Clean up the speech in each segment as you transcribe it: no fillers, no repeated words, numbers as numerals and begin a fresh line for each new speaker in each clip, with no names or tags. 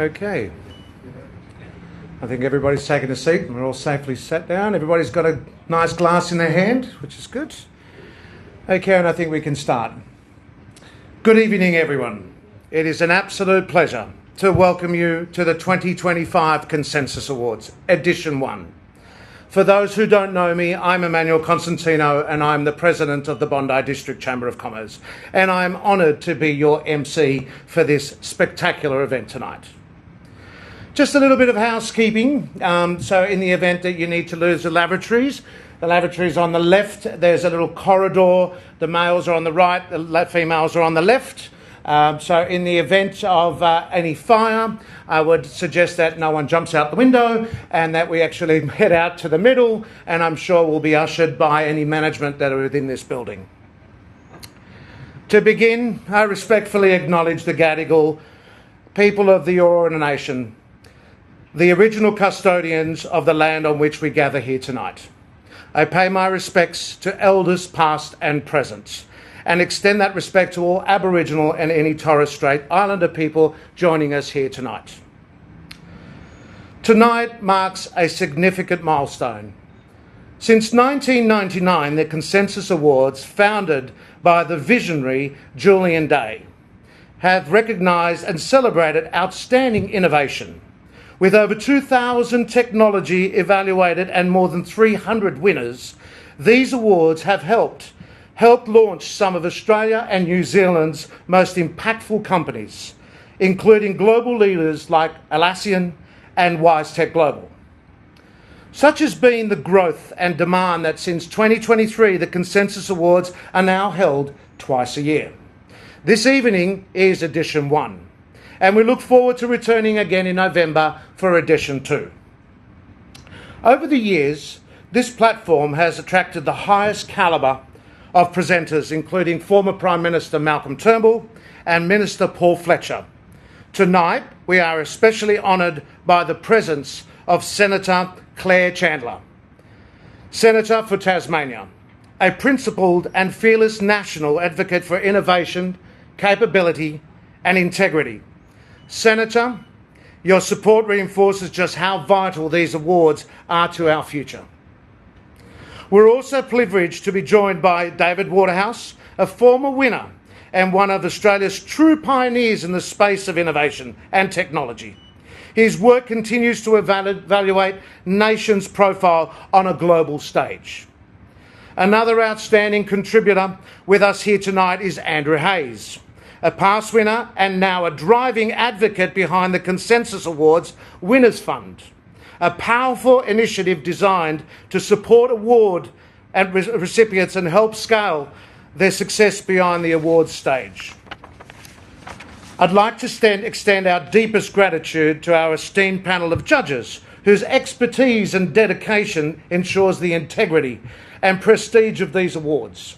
Okay. I think everybody's taken a seat and we're all safely sat down. Everybody's got a nice glass in their hand, which is good. Okay, and I think we can start. Good evening, everyone. It is an absolute pleasure to welcome you to the 2025 Consensus Awards, Edition 1. For those who don't know me, I'm Emmanuel Constantino and I'm the President of the Bondi District Chamber of Commerce, and I'm honoured to be your MC for this spectacular event tonight. Just a little bit of housekeeping. So in the event that you need to use the lavatories on the left. There's a little corridor. The males are on the right, the females are on the left. So in the event of any fire, I would suggest that no one jumps out the window and that we actually head out to the middle, and I'm sure we'll be ushered by any management that are within this building. To begin, I respectfully acknowledge the Gadigal people of the Eora Nation, the original custodians of the land on which we gather here tonight. I pay my respects to elders past and present, and extend that respect to all Aboriginal and any Torres Strait Islander people joining us here tonight. Tonight marks a significant milestone. Since 1999, the Consensus Awards, founded by the visionary Julian Day, have recognised and celebrated outstanding innovation. With over 2,000 technology evaluated and more than 300 winners, these awards have helped launch some of Australia and New Zealand's most impactful companies, including global leaders like Atlassian and WiseTech Global. Such has been the growth and demand that since 2023, the Consensus Awards are now held twice a year. This evening is Edition 1, and we look forward to returning again in November for Edition 2. Over the years, this platform has attracted the highest calibre of presenters, including former Prime Minister Malcolm Turnbull and Minister Paul Fletcher. Tonight, we are especially honoured by the presence of Senator Claire Chandler, Senator for Tasmania, a principled and fearless national advocate for innovation, capability and integrity. Senator, your support reinforces just how vital these awards are to our future. We're also privileged to be joined by David Waterhouse, a former winner and one of Australia's true pioneers in the space of innovation and technology. His work continues to evaluate nations' profile on a global stage. Another outstanding contributor with us here tonight is Andrew Hayes, a past winner and now a driving advocate behind the Consensus Awards Winners Fund, a powerful initiative designed to support award and recipients and help scale their success beyond the awards stage. I'd like to extend our deepest gratitude to our esteemed panel of judges, whose expertise and dedication ensures the integrity and prestige of these awards.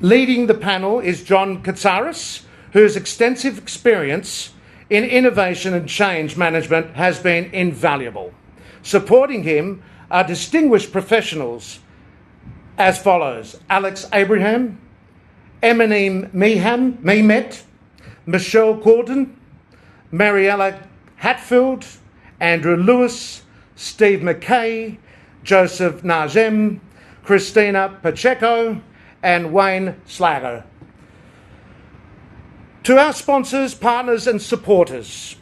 Leading the panel is John Katsaris, whose extensive experience in innovation and change management has been invaluable. Supporting him are distinguished professionals as follows: Alex Abraham, Eminem Mehmet, Michelle Gordon, Mariella Hatfield, Andrew Lewis, Steve McKay, Joseph Nazem, Christina Pacheco, and Wayne Slager. To our sponsors, partners and supporters,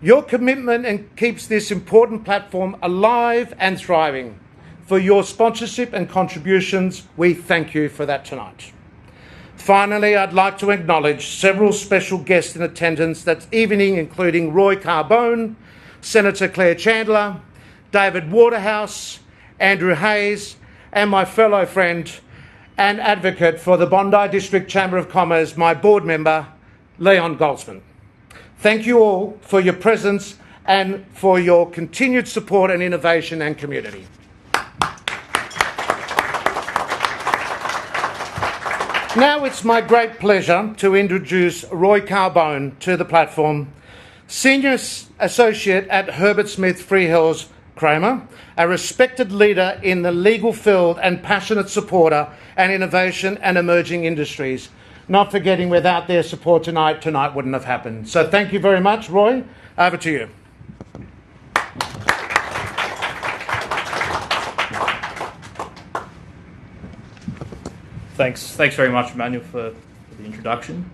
your commitment keeps this important platform alive and thriving. For your sponsorship and contributions, we thank you for that tonight. Finally, I'd like to acknowledge several special guests in attendance that evening, including Roy Carbone, Senator Claire Chandler, David Waterhouse, Andrew Hayes, and my fellow friend and advocate for the Bondi District Chamber of Commerce, my board member, Leon Goldsman. Thank you all for your presence and for your continued support and innovation and community. Now it's my great pleasure to introduce Roy Carbone to the platform, Senior Associate at Herbert Smith Freehills Kramer, a respected leader in the legal field and passionate supporter and innovation and emerging industries. not forgetting without their support tonight wouldn't have happened. So thank you very much. Roy, over to you.
Thanks very much, Emmanuel, for the introduction.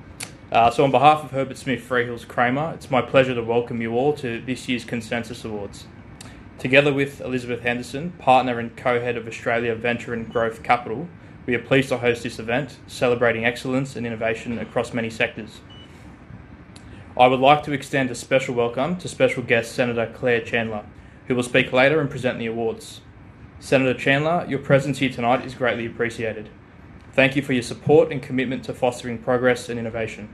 So on behalf of Herbert Smith Freehills Kramer, it's my pleasure to welcome you all to this year's Consensus Awards. Together with Elizabeth Henderson, partner and co-head of Australia Venture and Growth Capital, we are pleased to host this event, celebrating excellence and innovation across many sectors. I would like to extend a special welcome to special guest Senator Claire Chandler, who will speak later and present the awards. Senator Chandler, your presence here tonight is greatly appreciated. Thank you for your support and commitment to fostering progress and innovation.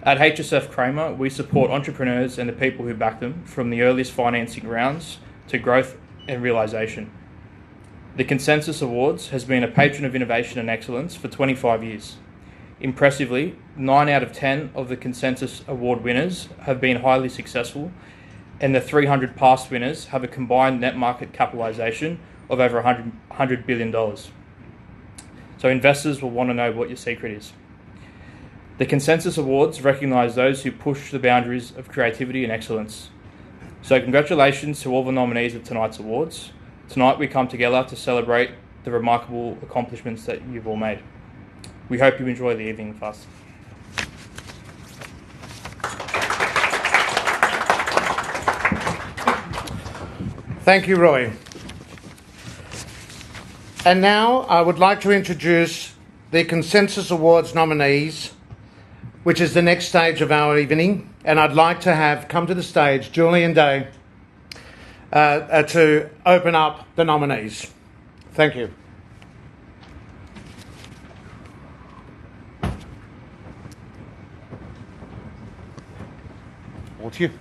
At HSF Kramer, we support entrepreneurs and the people who back them, from the earliest financing rounds to growth and realisation. The Consensus Awards has been a patron of innovation and excellence for 25 years. Impressively, 9 out of 10 of the Consensus Award winners have been highly successful, and the 300 past winners have a combined net market capitalisation of over $100 billion. So investors will want to know what your secret is. The Consensus Awards recognise those who push the boundaries of creativity and excellence. So congratulations to all the nominees of tonight's awards. Tonight we come together to celebrate the remarkable accomplishments that you've all made. We hope you enjoy the evening with us.
Thank you, Roy. And now I would like to introduce the Consensus Awards nominees, which is the next stage of our evening. And I'd like to have come to the stage Julian Day to open up the nominees. Thank you. All to you.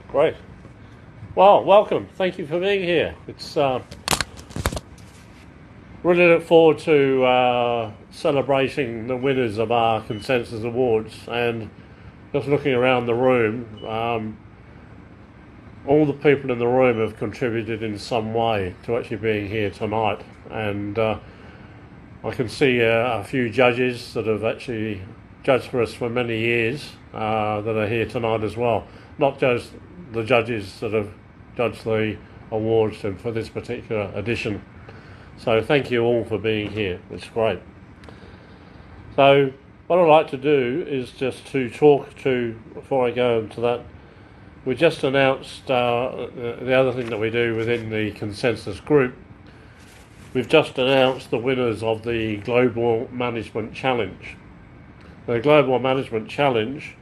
Great. Well, welcome. Thank you for being here. It's really look forward to celebrating the winners of our Consensus Awards, and just looking around the room, all the people in the room have contributed in some way to actually being here tonight, and I can see a few judges that have actually judged for us for many years that are here tonight as well, not just the judges that have judged the awards and for this particular edition. So thank you all for being here. It's great. So what I'd like to do is just to talk to, before I go into that, we just announced the other thing that we do within the Consensus Group. We've just announced the winners of the Global Management Challenge. The Global Management Challenge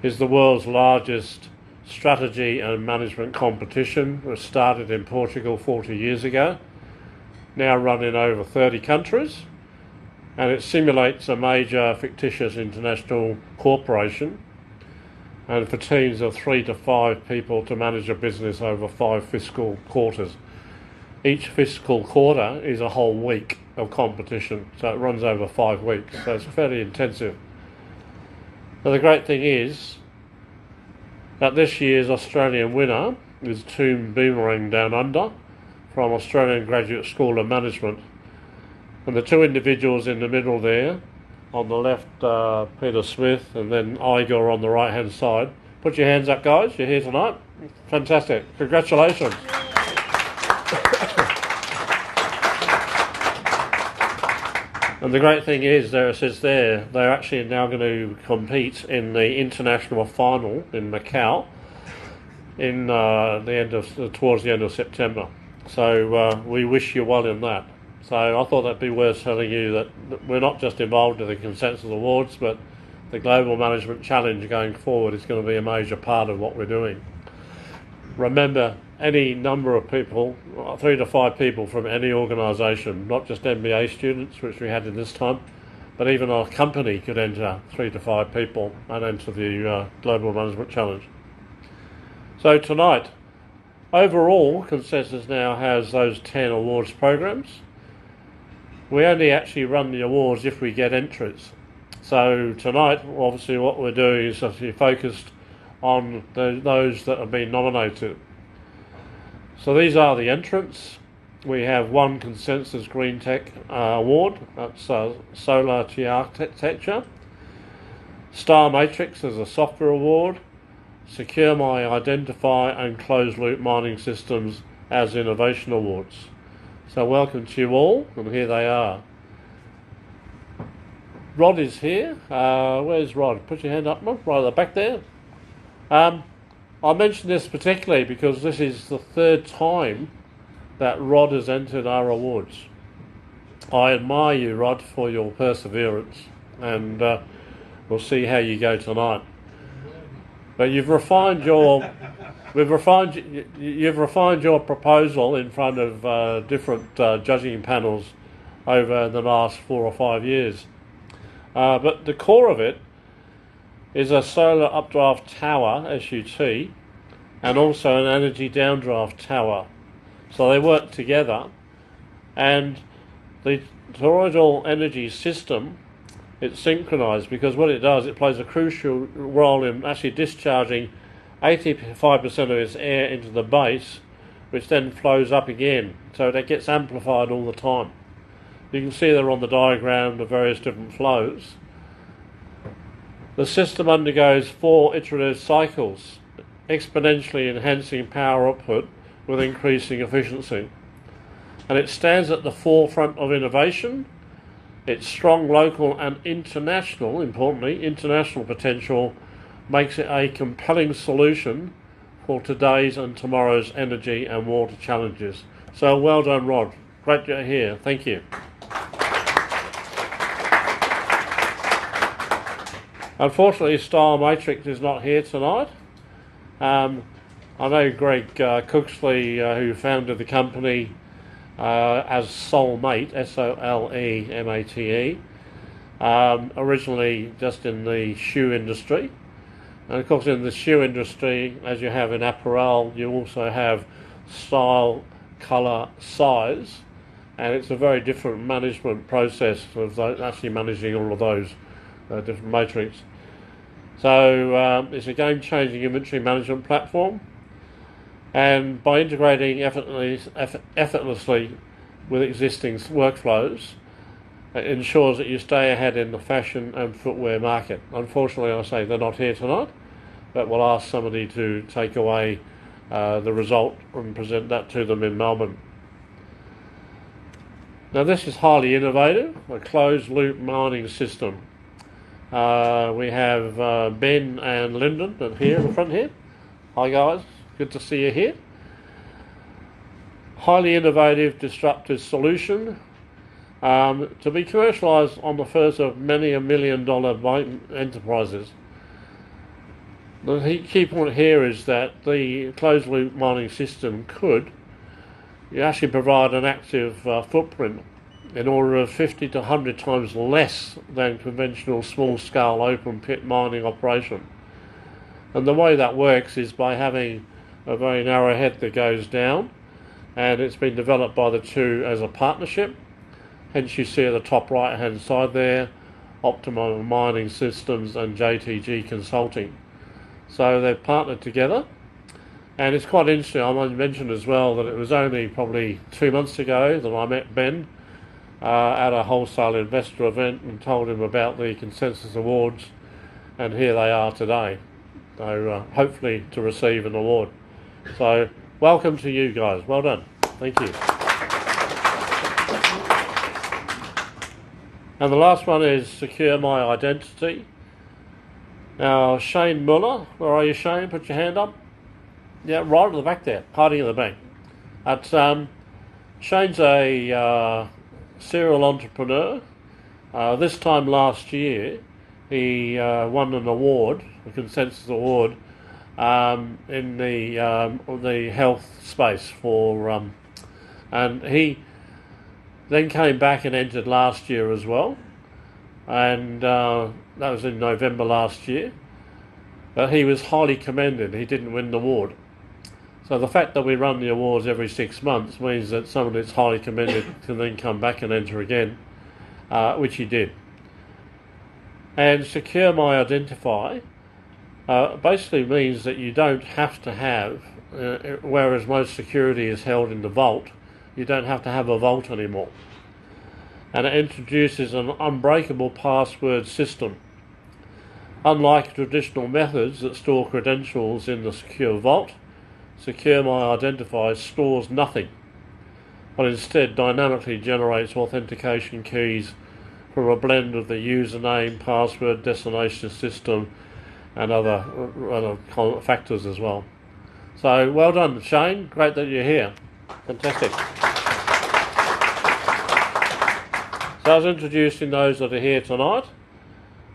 is the world's largest strategy and management competition. It was started in Portugal 40 years ago. Now run in over 30 countries, and it simulates a major fictitious international corporation, and for teams of 3 to 5 people to manage a business over 5 fiscal quarters. Each fiscal quarter is a whole week of competition, so it runs over 5 weeks, so it's fairly intensive. Now the great thing is that this year's Australian winner is Toom Boomerang Down Under from Australian Graduate School of Management. And the two individuals in the middle there, on the left Peter Smith and then Igor on the right hand side. Put your hands up, guys, you're here tonight. Fantastic, congratulations. And the great thing is, there it says there, they're actually now going to compete in the international final in Macau in towards the end of September. So we wish you well in that. So I thought that'd be worth telling you that we're not just involved in the Consensus Awards, but the Global Management Challenge going forward is going to be a major part of what we're doing. Remember, any number of people, 3 to 5 people from any organisation, not just MBA students, which we had in this time, but even our company could enter 3 to 5 people and enter the Global Management Challenge. So tonight, overall, Consensus now has those 10 awards programs. We only actually run the awards if we get entries. So tonight, obviously what we're doing is actually focused on those that have been nominated. So these are the entrants. we have one Consensus Green Tech award. That's Solar to Architecture. Star Matrix is a software award. Secure My Identify and Closed Loop Mining Systems as Innovation Awards. So welcome to you all, and here they are. Rod is here. Where's Rod? Put your hand up, Rod, right at the back there. I mention this particularly because this is the third time that Rod has entered our awards. I admire you, Rod, for your perseverance, and we'll see how you go tonight. But you've refined your proposal in front of different judging panels over the last 4 or 5 years. But the core of it is a solar updraft tower, SUT, and also an energy downdraft tower. So they work together, and the toroidal energy system, it's synchronized, because what it does, it plays a crucial role in actually discharging 85% of its air into the base, which then flows up again, so that gets amplified all the time. You can see there on the diagram the various different flows. The system undergoes 4 iterative cycles, exponentially enhancing power output with increasing efficiency. And it stands at the forefront of innovation. Its strong local and international, importantly, international potential makes it a compelling solution for today's and tomorrow's energy and water challenges. So well done, Rod. Great you're here. Thank you. Unfortunately, Star Matrix is not here tonight. I know Greg Cooksley, who founded the company as Solemate, S-O-L-E-M-A-T-E, originally just in the shoe industry. And of course in the shoe industry, as you have in apparel, you also have style, colour, size, and it's a very different management process of actually managing all of those different matrix. So it's a game-changing inventory management platform, and by integrating effortlessly with existing workflows, it ensures that you stay ahead in the fashion and footwear market. Unfortunately, I say they're not here tonight, but we'll ask somebody to take away the result and present that to them in Melbourne. Now this is highly innovative, a closed loop mining system. We have Ben and Lyndon here in the front here. Hi guys, good to see you here. Highly innovative, disruptive solution to be commercialised on the first of many $1 million enterprises. The key point here is that the closed loop mining system could actually provide an active footprint in order of 50 to 100 times less than conventional small-scale open pit mining operation. And the way that works is by having a very narrow head that goes down, and it's been developed by the two as a partnership. Hence you see at the top right hand side there, Optimum Mining Systems and JTG Consulting. So they've partnered together, and it's quite interesting. I might mention as well that it was only probably 2 months ago that I met Ben at a wholesale investor event and told him about the Consensus Awards, and here they are today. So hopefully to receive an award. So welcome to you guys. Well done. Thank you. And the last one is Secure My Identity. Now Shane Muller, where are you, Shane? Put your hand up. Yeah, right at the back there, hiding in the bank. Shane's a serial entrepreneur. This time last year, he won an award, a Consensus Award, in the health space for, and he then came back and entered last year as well, and that was in November last year. But he was highly commended. He didn't win the award. So the fact that we run the awards every 6 months means that someone that's highly commended can then come back and enter again, which he did. And Secure My Identify basically means that you don't have to have, whereas most security is held in the vault, you don't have to have a vault anymore. And it introduces an unbreakable password system. Unlike traditional methods that store credentials in the secure vault, Secure My Identifier stores nothing, but instead dynamically generates authentication keys from a blend of the username, password, destination system, and other factors as well. So well done, Shane. Great that you're here. Fantastic. So I was introducing those that are here tonight,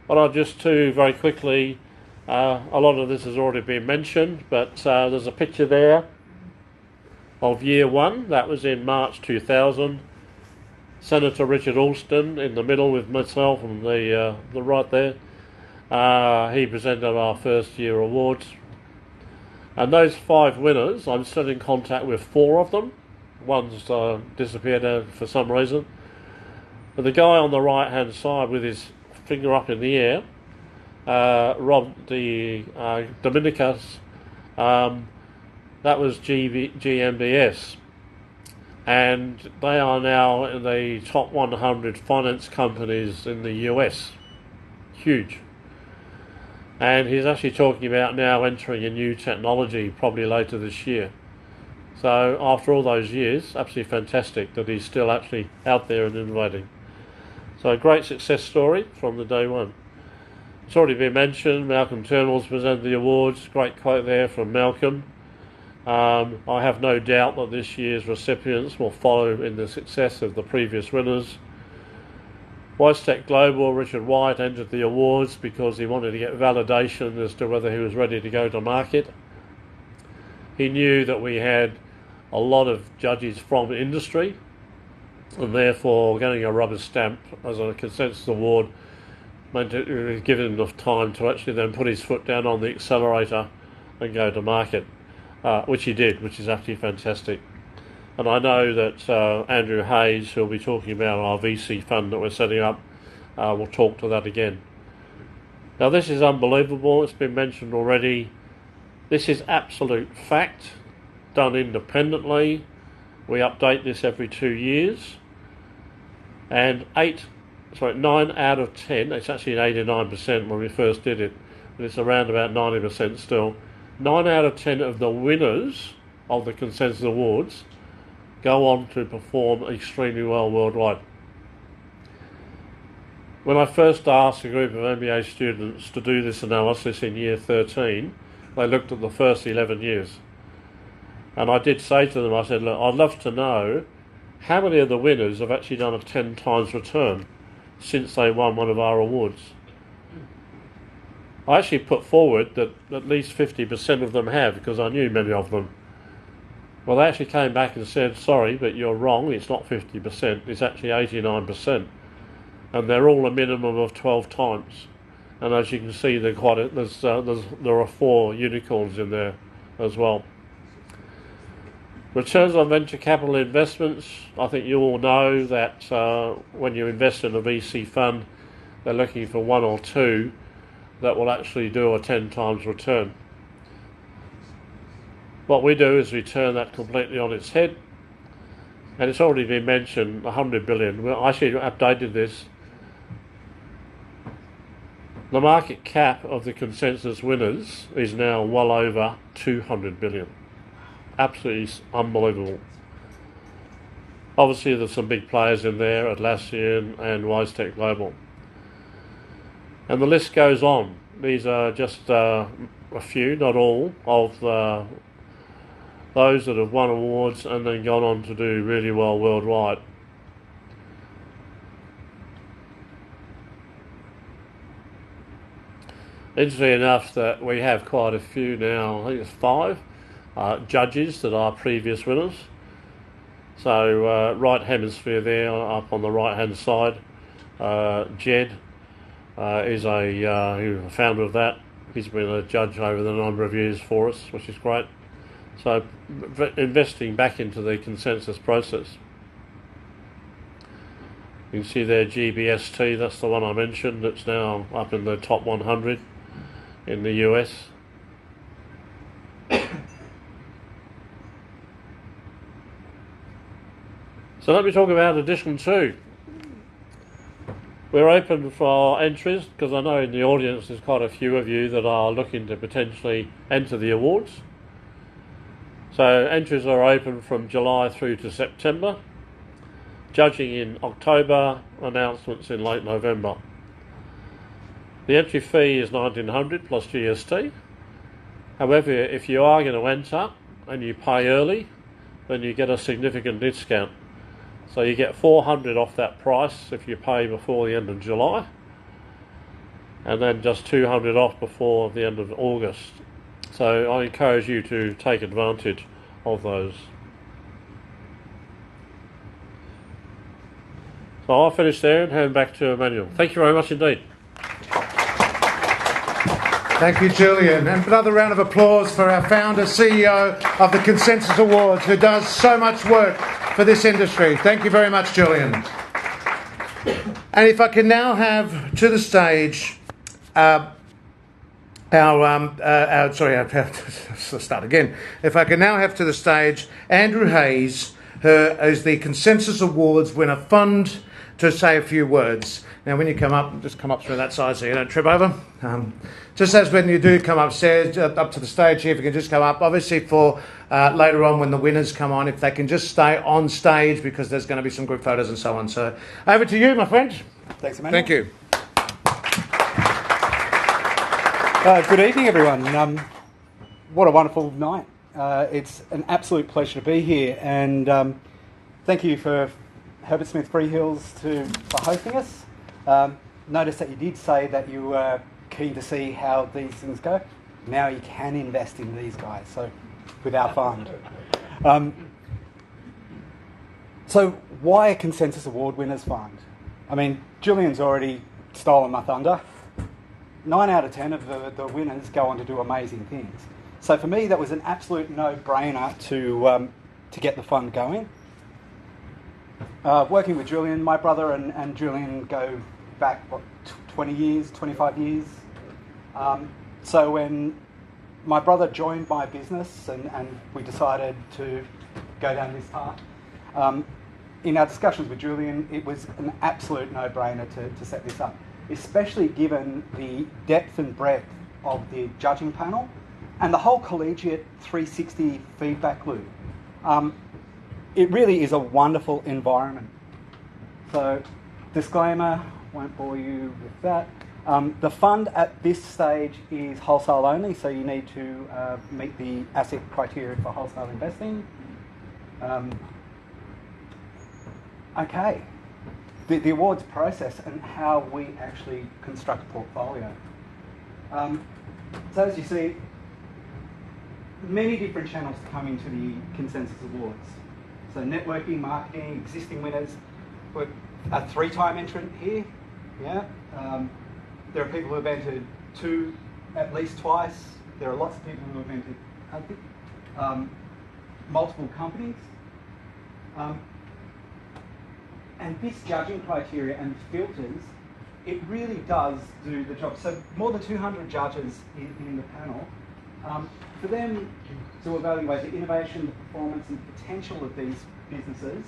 but I'll just very quickly, a lot of this has already been mentioned, but there's a picture there of year one. That was in March 2000. Senator Richard Alston in the middle with myself on the right there. He presented our first year awards. And those 5 winners, I'm still in contact with 4 of them. One's disappeared for some reason. But the guy on the right hand side with his finger up in the air, Rob the Dominicus, that was GMBS. And they are now in the top 100 finance companies in the US. Huge. And he's actually talking about now entering a new technology probably later this year. So after all those years, absolutely fantastic that he's still actually out there and innovating. So a great success story from the day one. It's already been mentioned, Malcolm Turnbull's presented the awards. Great quote there from Malcolm. I have no doubt that this year's recipients will follow in the success of the previous winners. WiseTech Global, Richard White entered the awards because he wanted to get validation as to whether he was ready to go to market. He knew that we had a lot of judges from industry, and therefore getting a rubber stamp as a consensus award meant it was given enough time to actually then put his foot down on the accelerator and go to market, which he did, which is absolutely fantastic. And I know that Andrew Hayes, who will be talking about our VC fund that we're setting up, will talk to that again. Now this is unbelievable, it's been mentioned already. This is absolute fact, done independently. We update this every 2 years. And 9 out of 10, it's actually 89% when we first did it, but it's around about 90% still. 9 out of 10 of the winners of the Consensus Awards go on to perform extremely well worldwide. When I first asked a group of MBA students to do this analysis in year 13, they looked at the first 11 years. And I did say to them, I said, look, I'd love to know how many of the winners have actually done a 10 times return since they won one of our awards. I actually put forward that at least 50% of them have, because I knew many of them. Well, they actually came back and said, sorry, but you're wrong, it's not 50%, it's actually 89%. And they're all a minimum of 12 times. And as you can see, there are 4 unicorns in there as well. Returns on venture capital investments, I think you all know that when you invest in a VC fund, they're looking for 1 or 2 that will actually do a 10 times return. What we do is we turn that completely on its head, and it's already been mentioned, 100 billion. Well, I actually updated this. The market cap of the consensus winners is now well over 200 billion. Absolutely unbelievable. Obviously there's some big players in there, Atlassian and WiseTech Global. And the list goes on. These are just a few, not all, of those that have won awards and then gone on to do really well worldwide. Interestingly enough that we have quite a few now, I think it's 5 judges that are previous winners. So right hemisphere there, up on the right hand side, Jed is a founder of that. He's been a judge over the number of years for us, which is great. So investing back into the consensus process. You can see there GBST, that's the one I mentioned, that's now up in the top 100 in the US. So let me talk about edition 2. We're open for entries because I know in the audience there's quite a few of you that are looking to potentially enter the awards. So entries are open from July through to September. Judging in October, announcements in late November. The entry fee is $1,900 plus GST. However, if you are going to enter and you pay early, then you get a significant discount. So you get $400 off that price if you pay before the end of July, and then just $200 off before the end of August. So I encourage you to take advantage of those. So I'll finish there and hand back to Emmanuel. Thank you very much indeed.
Thank you, Julian. And another round of applause for our founder, CEO of the Consensus Awards, who does so much work for this industry. Thank you very much, Julian. And if I can now have to the stage let's start again. If I can now have to the stage Andrew Hayes, who is the Consensus Awards winner fund, to say a few words. Now, when you come up, just come up through that side so you don't trip over. Just as when you do come upstairs, up to the stage here, if you can just come up. Obviously for later on when the winners come on, if they can just stay on stage because there's going to be some group photos and so on. So over to you, my friend.
Thanks, Emmanuel.
Thank you.
Good evening, everyone. What a wonderful night. It's an absolute pleasure to be here, and thank you for Herbert Smith Freehills for hosting us. Notice that you did say that you were keen to see how these things go. Now you can invest in these guys, so with our fund. So why a Consensus Award Winners Fund? I mean, Julian's already stolen my thunder. 9 out of 10 of the winners go on to do amazing things. So for me, that was an absolute no-brainer to get the fund going. Working with Julian, my brother and Julian go back, 20 years, 25 years. So when my brother joined my business and we decided to go down this path, in our discussions with Julian, it was an absolute no-brainer to set this up, especially given the depth and breadth of the judging panel and the whole collegiate 360 feedback loop. It really is a wonderful environment. So, disclaimer, won't bore you with that. The fund at this stage is wholesale only, so you need to meet the asset criteria for wholesale investing. Okay, the awards process and how we actually construct a portfolio. So as you see, many different channels to come into the Consensus Awards. So networking, marketing, existing winners. We're a 3-time entrant here. Yeah. There are people who have entered at least twice. There are lots of people who have entered multiple companies. And this judging criteria and filters, it really does do the job. So more than 200 judges in the panel. For them to evaluate the innovation, the performance and potential of these businesses,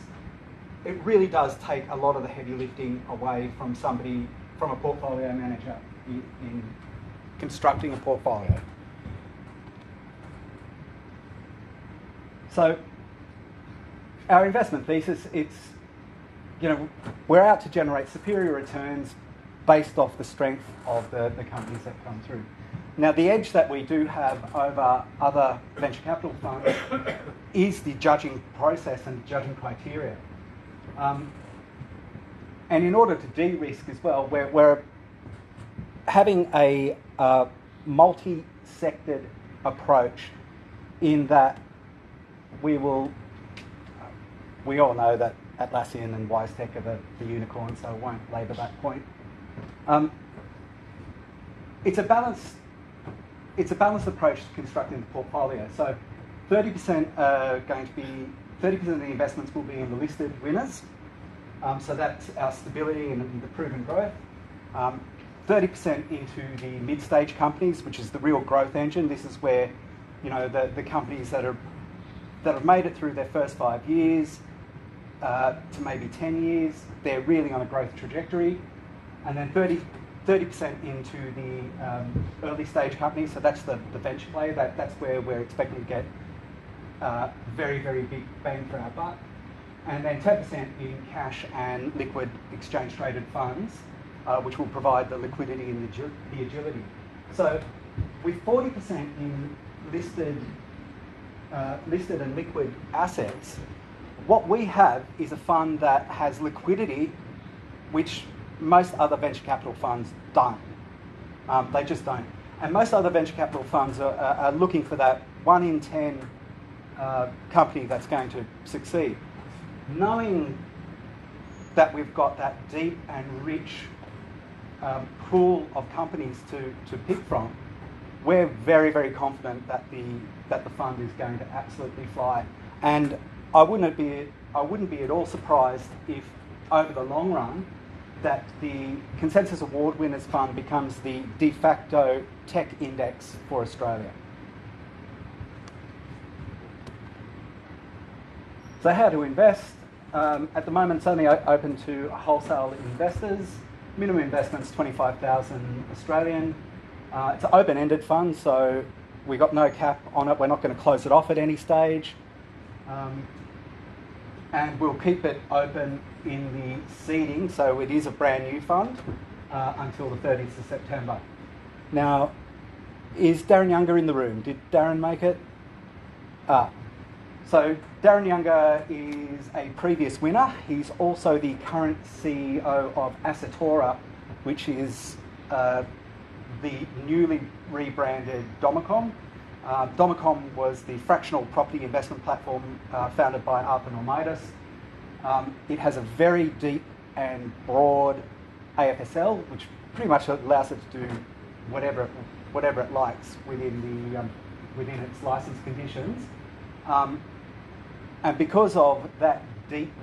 it really does take a lot of the heavy lifting away from a portfolio manager in constructing a portfolio. So our investment thesis, we're out to generate superior returns based off the strength of the companies that come through. Now, the edge that we do have over other venture capital funds is the judging process and judging criteria. And in order to de-risk as well, we're having a multi-sectored approach in that we all know that Atlassian and WiseTech are the unicorn, so I won't labour that point. It's a balanced approach to constructing the portfolio. So 30% are going to be 30% of the investments will be in the listed winners. So that's our stability and the proven growth. 30% into the mid-stage companies, which is the real growth engine. This is where, the companies that have made it through their first 5 years, to maybe 10 years, they're really on a growth trajectory. And then 30% into the early stage companies, so that's the venture play, that's where we're expecting to get very, very big bang for our buck. And then 10% in cash and liquid exchange traded funds, which will provide the liquidity and the agility. So with 40% in listed and liquid assets, what we have is a fund that has liquidity, which most other venture capital funds don't. They just don't. And most other venture capital funds are looking for that 1 in 10 company that's going to succeed. Knowing that we've got that deep and rich pool of companies to pick from, we're very, very confident that the fund is going to absolutely fly. And I wouldn't be at all surprised if, over the long run, that the Consensus Award Winners Fund becomes the de facto tech index for Australia. So how to invest? At the moment, it's only open to wholesale investors. Minimum investment's 25,000 Australian. It's an open-ended fund, so we got no cap on it. We're not going to close it off at any stage. And we'll keep it open in the seeding, so it is a brand new fund until the 30th of September. Now, is Darren Younger in the room? Did Darren make it? So Darren Younger is a previous winner. He's also the current CEO of Asatora, which is the newly rebranded Domicom. Domicom was the fractional property investment platform founded by Arthur Normaitis. It has a very deep and broad AFSL, which pretty much allows it to do whatever it likes within its license conditions. And because of that deep,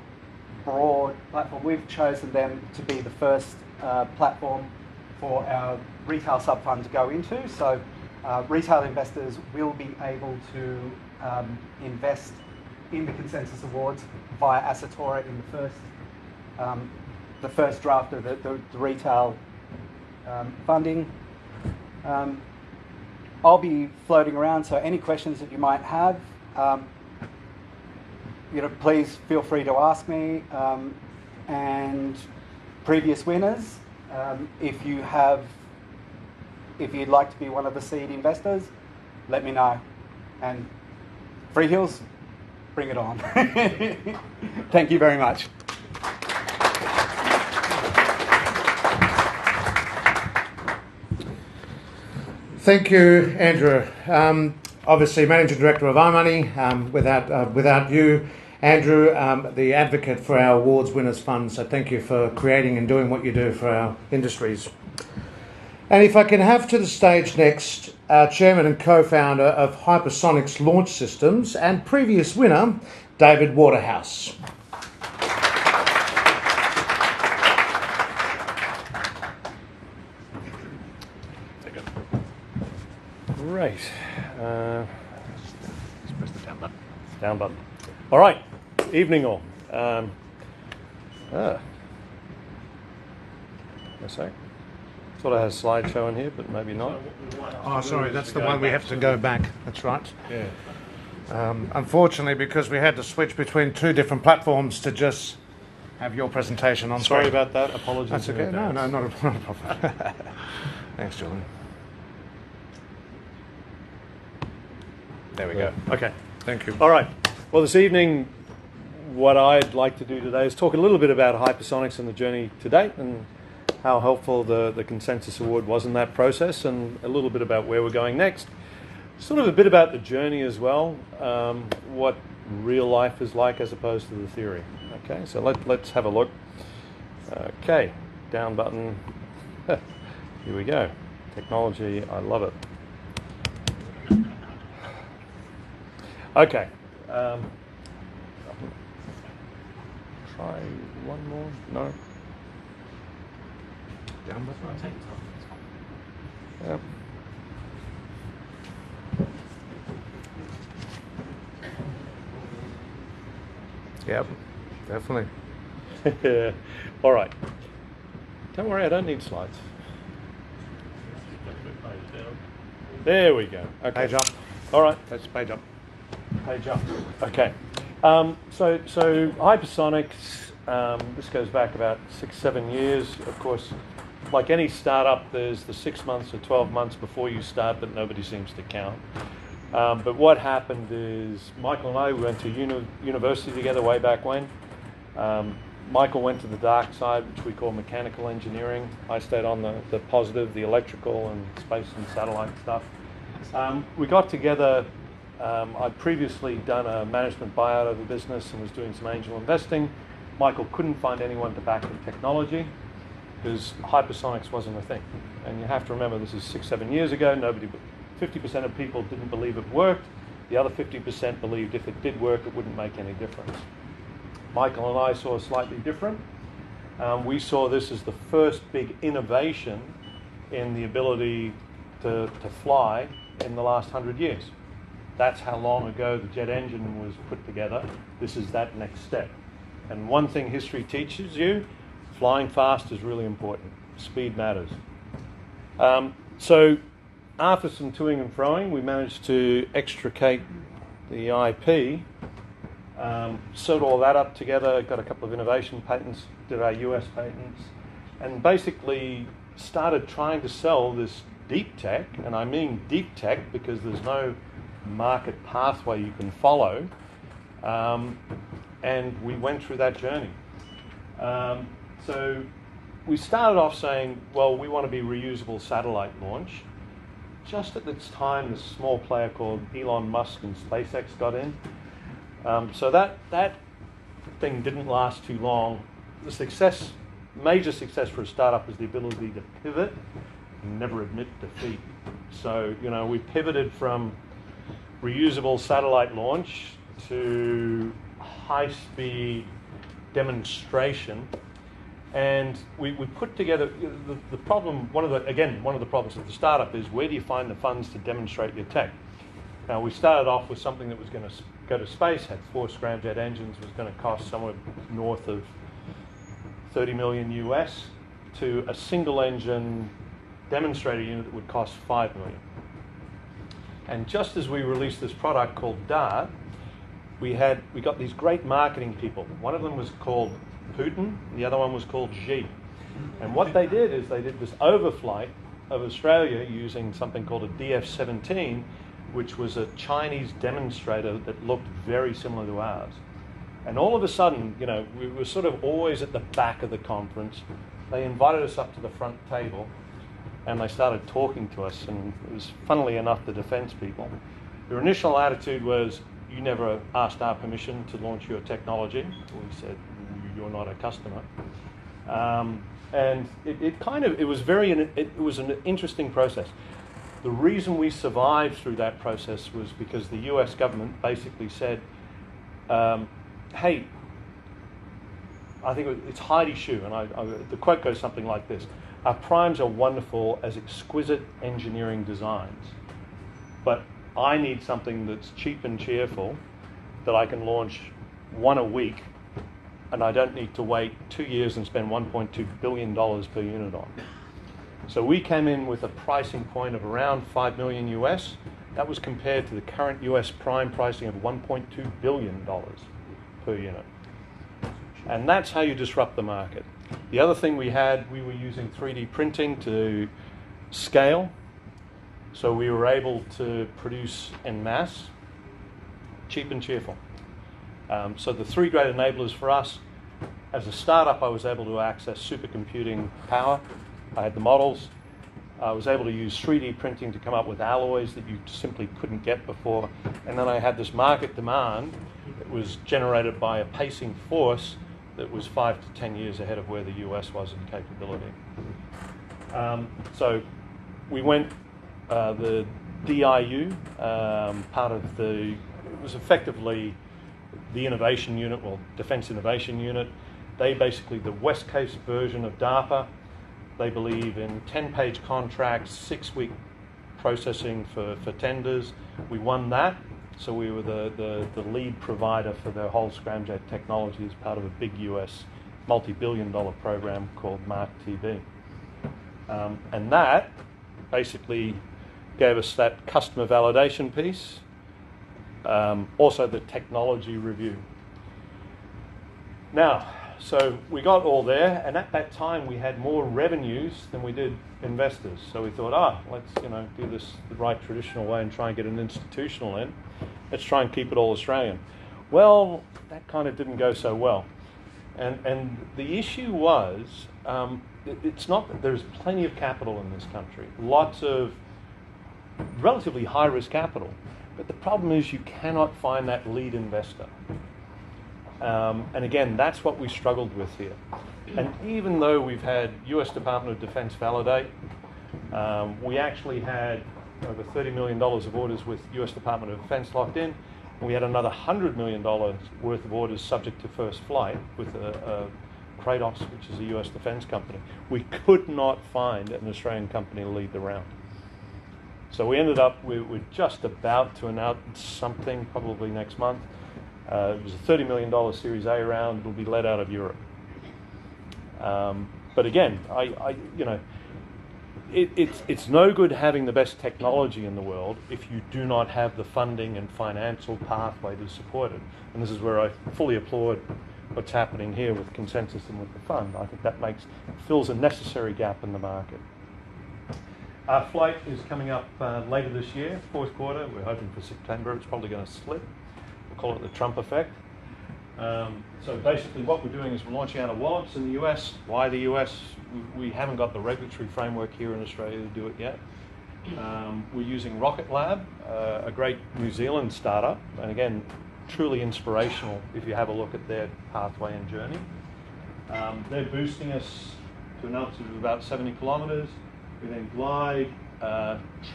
broad platform, we've chosen them to be the first platform for our retail sub-fund to go into. So retail investors will be able to invest in the Consensus Awards via Asatora in the first draft of the retail funding. I'll be floating around, so any questions that you might have, please feel free to ask me. And previous winners, if you'd like to be one of the seed investors, let me know. And Freehills, bring it on. Thank you very much.
Thank you, Andrew. Obviously, Managing Director of iMoney. Without you, Andrew, the advocate for our awards winners fund. So thank you for creating and doing what you do for our industries. And if I can have to the stage next, our chairman and co-founder of Hypersonics Launch Systems and previous winner, David Waterhouse.
Great. Just press the down button. Down button. All right. Evening all. A sec. Thought I had a slideshow in here, but maybe not.
Oh, sorry, that's the one we have to go back. That's right.
Yeah.
Unfortunately, because we had to switch between two different platforms to just have your presentation on
Sorry
screen.
about that. Apologies.
That's okay. No, not a problem. Thanks, Julian. There we go. Okay. Thank you.
All right. Well, this evening, what I'd like to do today is talk a little bit about Hypersonics and the journey to date and how helpful the Consensus Award was in that process, and a little bit about where we're going next. Sort of a bit about the journey as well, what real life is like as opposed to the theory. Okay, so let's have a look. Okay, down button. Here we go. Technology, I love it. Okay. Try one more. No.
Down button.
Yep.
Yep. Definitely.
All right. Don't worry, I don't need slides. There we go. Okay.
Page up.
All right.
That's page up.
Page up. Okay. So hypersonics, this goes back about 6-7 years. Of course, like any startup, there's the 6 months or 12 months before you start that nobody seems to count. But what happened is Michael and I went to university together way back when. Michael went to the dark side, which we call mechanical engineering. I stayed on the positive, the electrical and space and satellite stuff. We got together. I'd previously done a management buyout of the business and was doing some angel investing. Michael couldn't find anyone to back the technology because hypersonics wasn't a thing. And you have to remember, this is 6-7 years ago. 50% of people didn't believe it worked. The other 50% believed if it did work, it wouldn't make any difference. Michael and I saw slightly different. We saw this as the first big innovation in the ability to fly in the last 100 years. That's how long ago the jet engine was put together. This is that next step. And one thing history teaches you, flying fast is really important. Speed matters. So after some toing and froing, we managed to extricate the IP, sewed all that up together, got a couple of innovation patents, did our US patents, and basically started trying to sell this deep tech, and I mean deep tech because there's no market pathway you can follow, and we went through that journey. So we started off saying, well, we want to be reusable satellite launch. Just at this time, this small player called Elon Musk and SpaceX got in. So that thing didn't last too long. The major success for a startup is the ability to pivot and never admit defeat. So, we pivoted from reusable satellite launch to high-speed demonstration. And we put together the problem. One of the problems of the startup is, where do you find the funds to demonstrate your tech? Now, we started off with something that was going to go to space, had 4 scramjet engines, was going to cost somewhere north of $30 million US, to a single engine demonstrator unit that would cost $5 million. And just as we released this product called Dart, we got these great marketing people. One of them was called Putin, the other one was called Xi. And what they did is they did this overflight of Australia using something called a DF-17, which was a Chinese demonstrator that looked very similar to ours. And all of a sudden, we were sort of always at the back of the conference. They invited us up to the front table, and they started talking to us, and it was, funnily enough, the defense people. Their initial attitude was, you never asked our permission to launch your technology. We said, you're not a customer. And it was an interesting process. The reason we survived through that process was because the US government basically said, hey, I think it's Heidi Shue, and the quote goes something like this: our primes are wonderful as exquisite engineering designs, but I need something that's cheap and cheerful, that I can launch one a week, and I don't need to wait 2 years and spend $1.2 billion per unit on. So we came in with a pricing point of around $5 million US. That was compared to the current US prime pricing of $1.2 billion per unit. And that's how you disrupt the market. The other thing we were using 3D printing to scale. So we were able to produce en masse, cheap and cheerful. So the 3 great enablers for us, as a startup, I was able to access supercomputing power. I had the models. I was able to use 3D printing to come up with alloys that you simply couldn't get before. And then I had this market demand that was generated by a pacing force that was 5 to 10 years ahead of where the US was in capability. So we went, the DIU, part of it was effectively the innovation unit, Defence Innovation Unit. They basically, the West Coast version of DARPA. They believe in 10-page contracts, 6-week processing for tenders. We won that. So we were the lead provider for the whole scramjet technology as part of a big US multi-billion-dollar program called Mark TV. And that basically gave us that customer validation piece, also the technology review. Now, so we got all there, and at that time we had more revenues than we did investors. So we thought, let's do this the right traditional way and try and get an institutional in. Let's try and keep it all Australian. Well, that kind of didn't go so well. And the issue was, it's not that there's plenty of capital in this country, lots of relatively high-risk capital, but the problem is you cannot find that lead investor. And again, that's what we struggled with here. And even though we've had US Department of Defense validate, we actually had over $30 million of orders with US Department of Defense locked in, and we had another $100 million worth of orders subject to first flight with a Kratos, which is a US defense company. We could not find an Australian company to lead the round. So we ended up, we're just about to announce something, probably next month. It was a $30 million Series A round. It'll be led out of Europe. But again, it's no good having the best technology in the world if you do not have the funding and financial pathway to support it. And this is where I fully applaud what's happening here with Consensus and with the fund. I think that fills a necessary gap in the market. Our flight is coming up later this year, fourth quarter. We're hoping for September. It's probably going to slip. We'll call it the Trump effect. So basically what we're doing is we're launching out of Wallops in the US. Why the US? We haven't got the regulatory framework here in Australia to do it yet. We're using Rocket Lab, a great New Zealand startup, and again, truly inspirational if you have a look at their pathway and journey. They're boosting us to an altitude of about 70 kilometres. We then glide,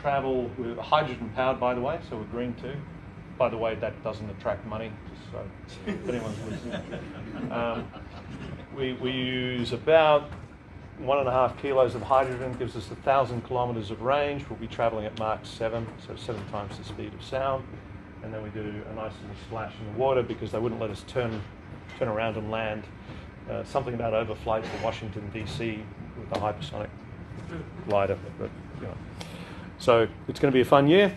travel. We're hydrogen powered, by the way, so we're green too. By the way, that doesn't attract money, just so if anyone's listening. We use about 1.5 kilos of hydrogen, gives us 1,000 kilometres of range. We'll be travelling at Mach 7, so 7 times the speed of sound. And then we do a nice little splash in the water because they wouldn't let us turn around and land. Something about overflight to Washington, D.C. with a hypersonic glider. But, So it's going to be a fun year.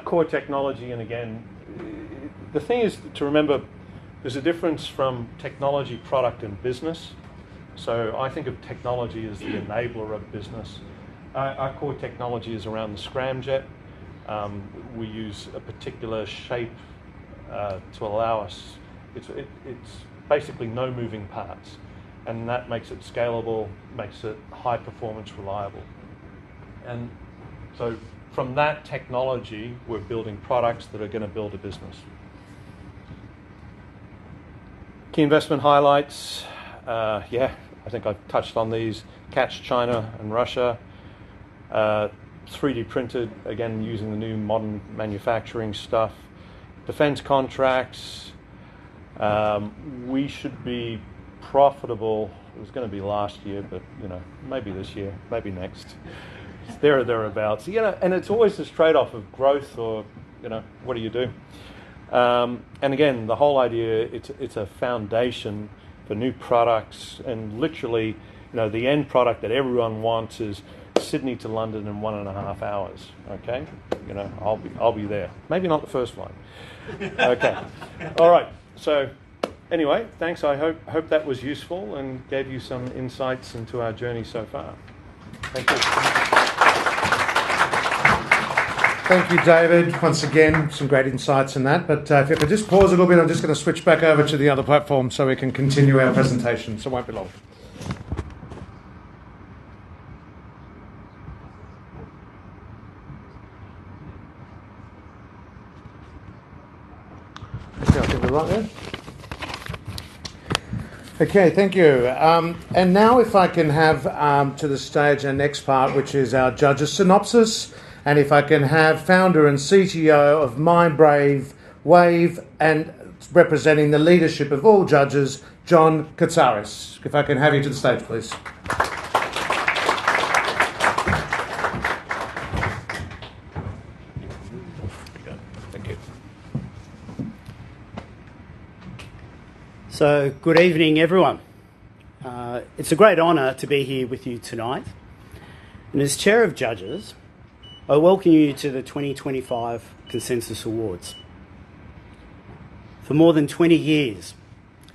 Core technology, and again, the thing is to remember there's a difference from technology, product, and business. So I think of technology as the enabler of business. Our core technology is around the scramjet. We use a particular shape to allow us, it's basically no moving parts, and that makes it scalable, makes it high performance, reliable. And so from that technology, we're building products that are going to build a business. Key investment highlights. I think I've touched on these. Catch China and Russia. 3D printed, again, using the new modern manufacturing stuff. Defense contracts. We should be profitable. It was going to be last year, but, maybe this year, maybe next. It's there or thereabouts. And it's always this trade-off of growth or, what do you do? And again, the whole idea, it's a foundation for new products, and literally, the end product that everyone wants is Sydney to London in 1.5 hours. Okay, I'll be there. Maybe not the first one. Okay, all right. So, anyway, thanks. I hope that was useful and gave you some insights into our journey so far. Thank you.
Thank you, David. Once again, some great insights in that. But if you could just pause a little bit, I'm just going to switch back over to the other platform so we can continue our presentation. So it won't be long. Okay, I think we're right there. Okay, thank you. And now if I can have to the stage our next part, which is our judges' synopsis. And if I can have founder and CTO of Mindbrave Wave and representing the leadership of all judges, John Katsaris. If I can have you to the stage, please.
Thank you.
So, good evening, everyone. It's a great honour to be here with you tonight. And as Chair of Judges, I welcome you to the 2025 Consensus Awards. For more than 20 years,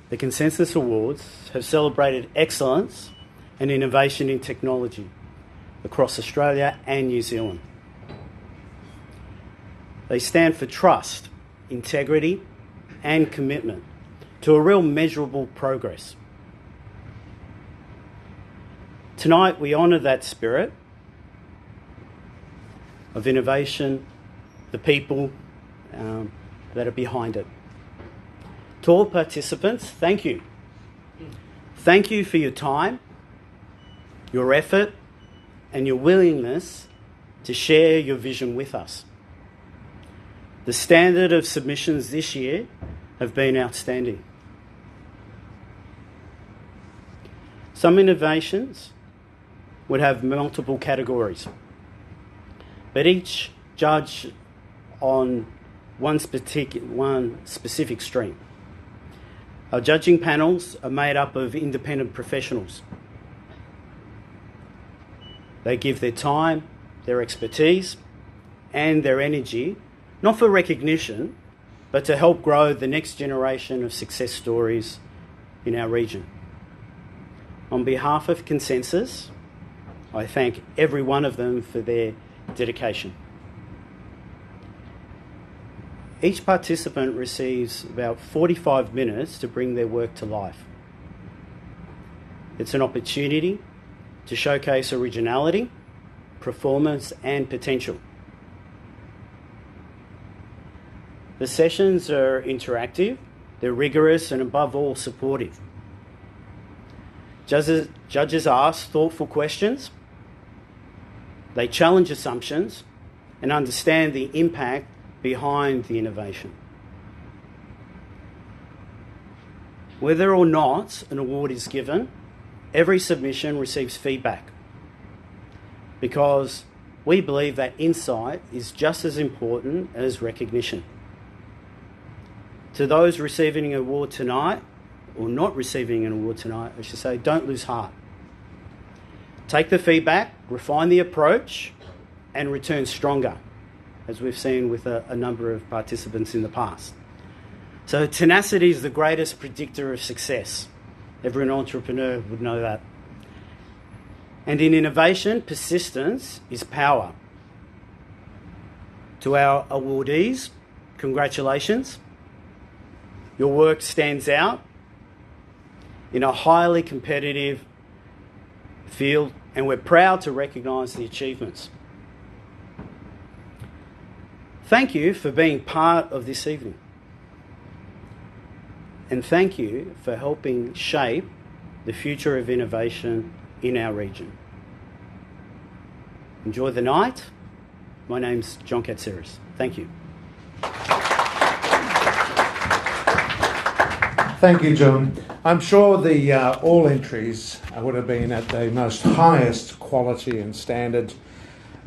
the Consensus Awards have celebrated excellence and innovation in technology across Australia and New Zealand. They stand for trust, integrity, and commitment to a real measurable progress. Tonight we honour that spirit of innovation, the people that are behind it. To all participants, thank you. Thank you for your time, your effort, and your willingness to share your vision with us. The standard of submissions this year have been outstanding. Some innovations would have multiple categories, but each judge on one specific stream. Our judging panels are made up of independent professionals. They give their time, their expertise, and their energy, not for recognition, but to help grow the next generation of success stories in our region. On behalf of Consensus, I thank every one of them for their dedication. Each participant receives about 45 minutes to bring their work to life. It's an opportunity to showcase originality, performance, and potential. The sessions are interactive, they're rigorous, and above all, supportive. Judges ask thoughtful questions, they challenge assumptions, and understand the impact behind the innovation. Whether or not an award is given, every submission receives feedback, because we believe that insight is just as important as recognition. To those receiving an award tonight, or not receiving an award tonight, I should say, don't lose heart. Take the feedback, refine the approach, and return stronger, as we've seen with a number of participants in the past. So tenacity is the greatest predictor of success. Every entrepreneur would know that. And in innovation, persistence is power. To our awardees, congratulations. Your work stands out in a highly competitive field, and we're proud to recognise the achievements. Thank you for being part of this evening. And thank you for helping shape the future of innovation in our region. Enjoy the night. My name's John Katsiris. Thank you.
Thank you, John. I'm sure the all entries would have been at the most highest quality and standard.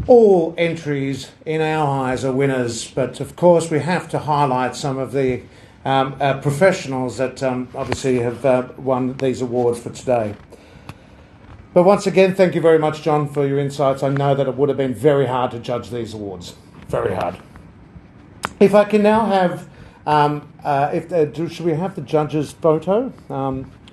All entries in our eyes are winners, but of course we have to highlight some of the professionals that obviously have won these awards for today. But once again, thank you very much, John, for your insights. I know that it would have been very hard to judge these awards. Very hard. If I can now have, should we have the judges' photo,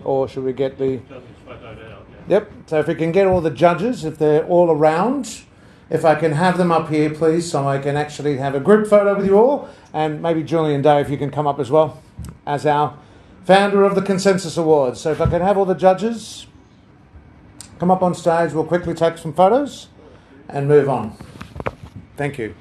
or should we get the... Judges' photo now, yeah. Yep, so if we can get all the judges, if they're all around, if I can have them up here, please, so I can actually have a group photo with you all, and maybe Julie and Dave, you can come up as well, as our founder of the Consensus Awards. So if I can have all the judges come up on stage, we'll quickly take some photos and move on. Thank you.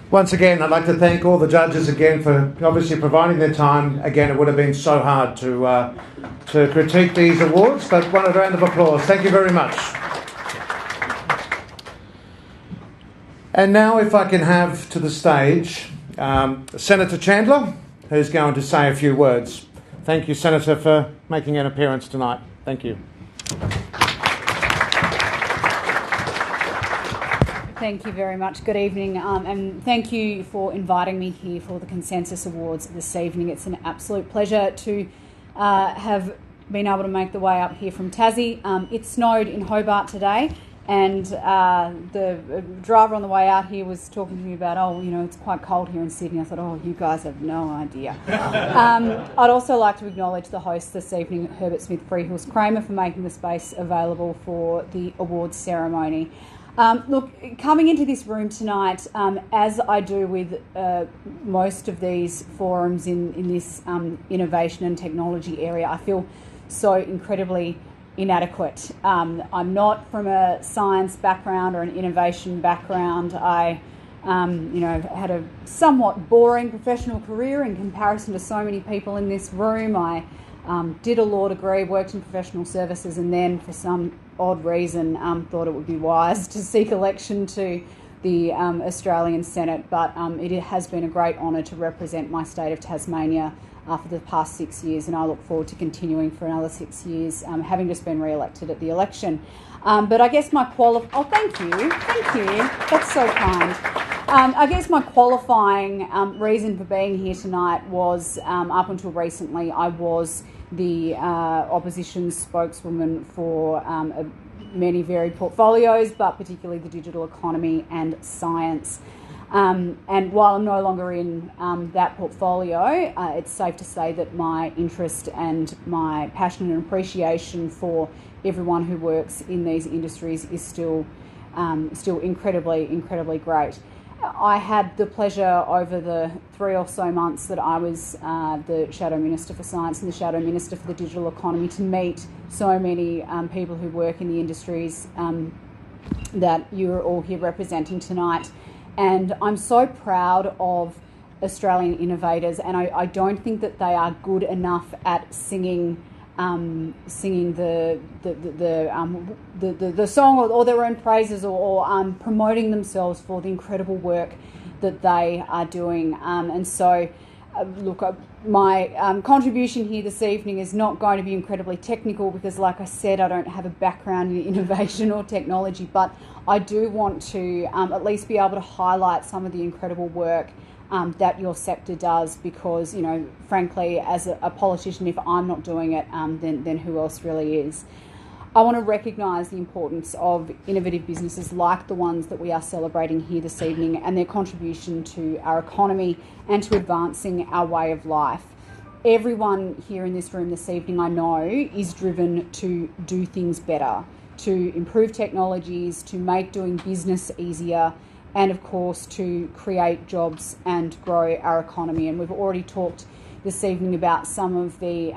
Once again, I'd like to thank all the judges again for obviously providing their time. Again, it would have been so hard to critique these awards, but one round of applause. Thank you very much. And now if I can have to the stage Senator Chandler, who's going to say a few words. Thank you, Senator, for making an appearance tonight. Thank you.
Thank you very much. Good evening, and thank you for inviting me here for the Consensus Awards this evening. It's an absolute pleasure to have been able to make the way up here from Tassie. It snowed in Hobart today, and the driver on the way out here was talking to me about, oh, you know, it's quite cold here in Sydney. I thought, oh, you guys have no idea. I'd also like to acknowledge the host this evening, Herbert Smith Freehills Kramer, for making the space available for the awards ceremony. Look, coming into this room tonight, as I do with most of these forums in this innovation and technology area, I feel so incredibly inadequate. I'm not from a science background or an innovation background. I had a somewhat boring professional career in comparison to so many people in this room. I did a law degree, worked in professional services, and then for some odd reason thought it would be wise to seek election to the Australian Senate. But it has been a great honour to represent my state of Tasmania for the past 6 years, and I look forward to continuing for another 6 years, having just been re-elected at the election. But I guess my thank you, that's so kind. I guess my qualifying reason for being here tonight was, up until recently, I was the opposition spokeswoman for many varied portfolios, but particularly the digital economy and science. And while I'm no longer in that portfolio, it's safe to say that my interest and my passion and appreciation for everyone who works in these industries is still incredibly great. I had the pleasure over the 3 or so months that I was the Shadow Minister for Science and the Shadow Minister for the Digital Economy to meet so many people who work in the industries that you're all here representing tonight. And I'm so proud of Australian innovators, and I don't think that they are good enough at singing the song or their own praises or promoting themselves for the incredible work that they are doing. And so, look, my contribution here this evening is not going to be incredibly technical because, like I said, I don't have a background in innovation or technology, but I do want to at least be able to highlight some of the incredible work that your sector does, because, you know, frankly, as a politician, if I'm not doing it, then who else really is? I want to recognise the importance of innovative businesses like the ones that we are celebrating here this evening and their contribution to our economy and to advancing our way of life. Everyone here in this room this evening, I know, is driven to do things better, to improve technologies, to make doing business easier, and of course to create jobs and grow our economy. And we've already talked this evening about some of the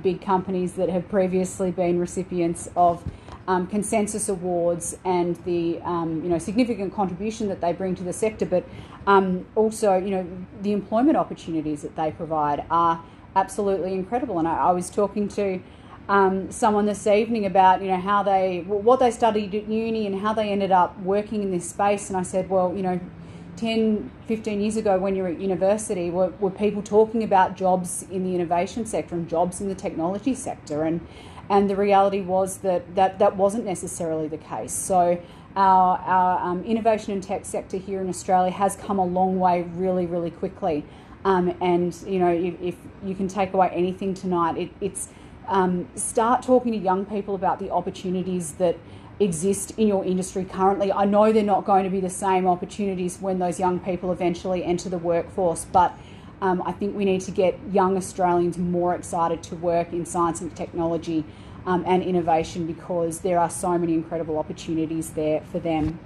big companies that have previously been recipients of Consensus Awards and the significant contribution that they bring to the sector, but also, you know, the employment opportunities that they provide are absolutely incredible. And I was talking to someone this evening about, you know, what they studied at uni and how they ended up working in this space. And I said, well, you know, 10, 15 years ago when you were at university, were people talking about jobs in the innovation sector and jobs in the technology sector? And the reality was that wasn't necessarily the case. So our innovation and tech sector here in Australia has come a long way really, really quickly. And, you know, if you can take away anything tonight, it's start talking to young people about the opportunities that exist in your industry currently. I know they're not going to be the same opportunities when those young people eventually enter the workforce, but I think we need to get young Australians more excited to work in science and technology and innovation, because there are so many incredible opportunities there for them.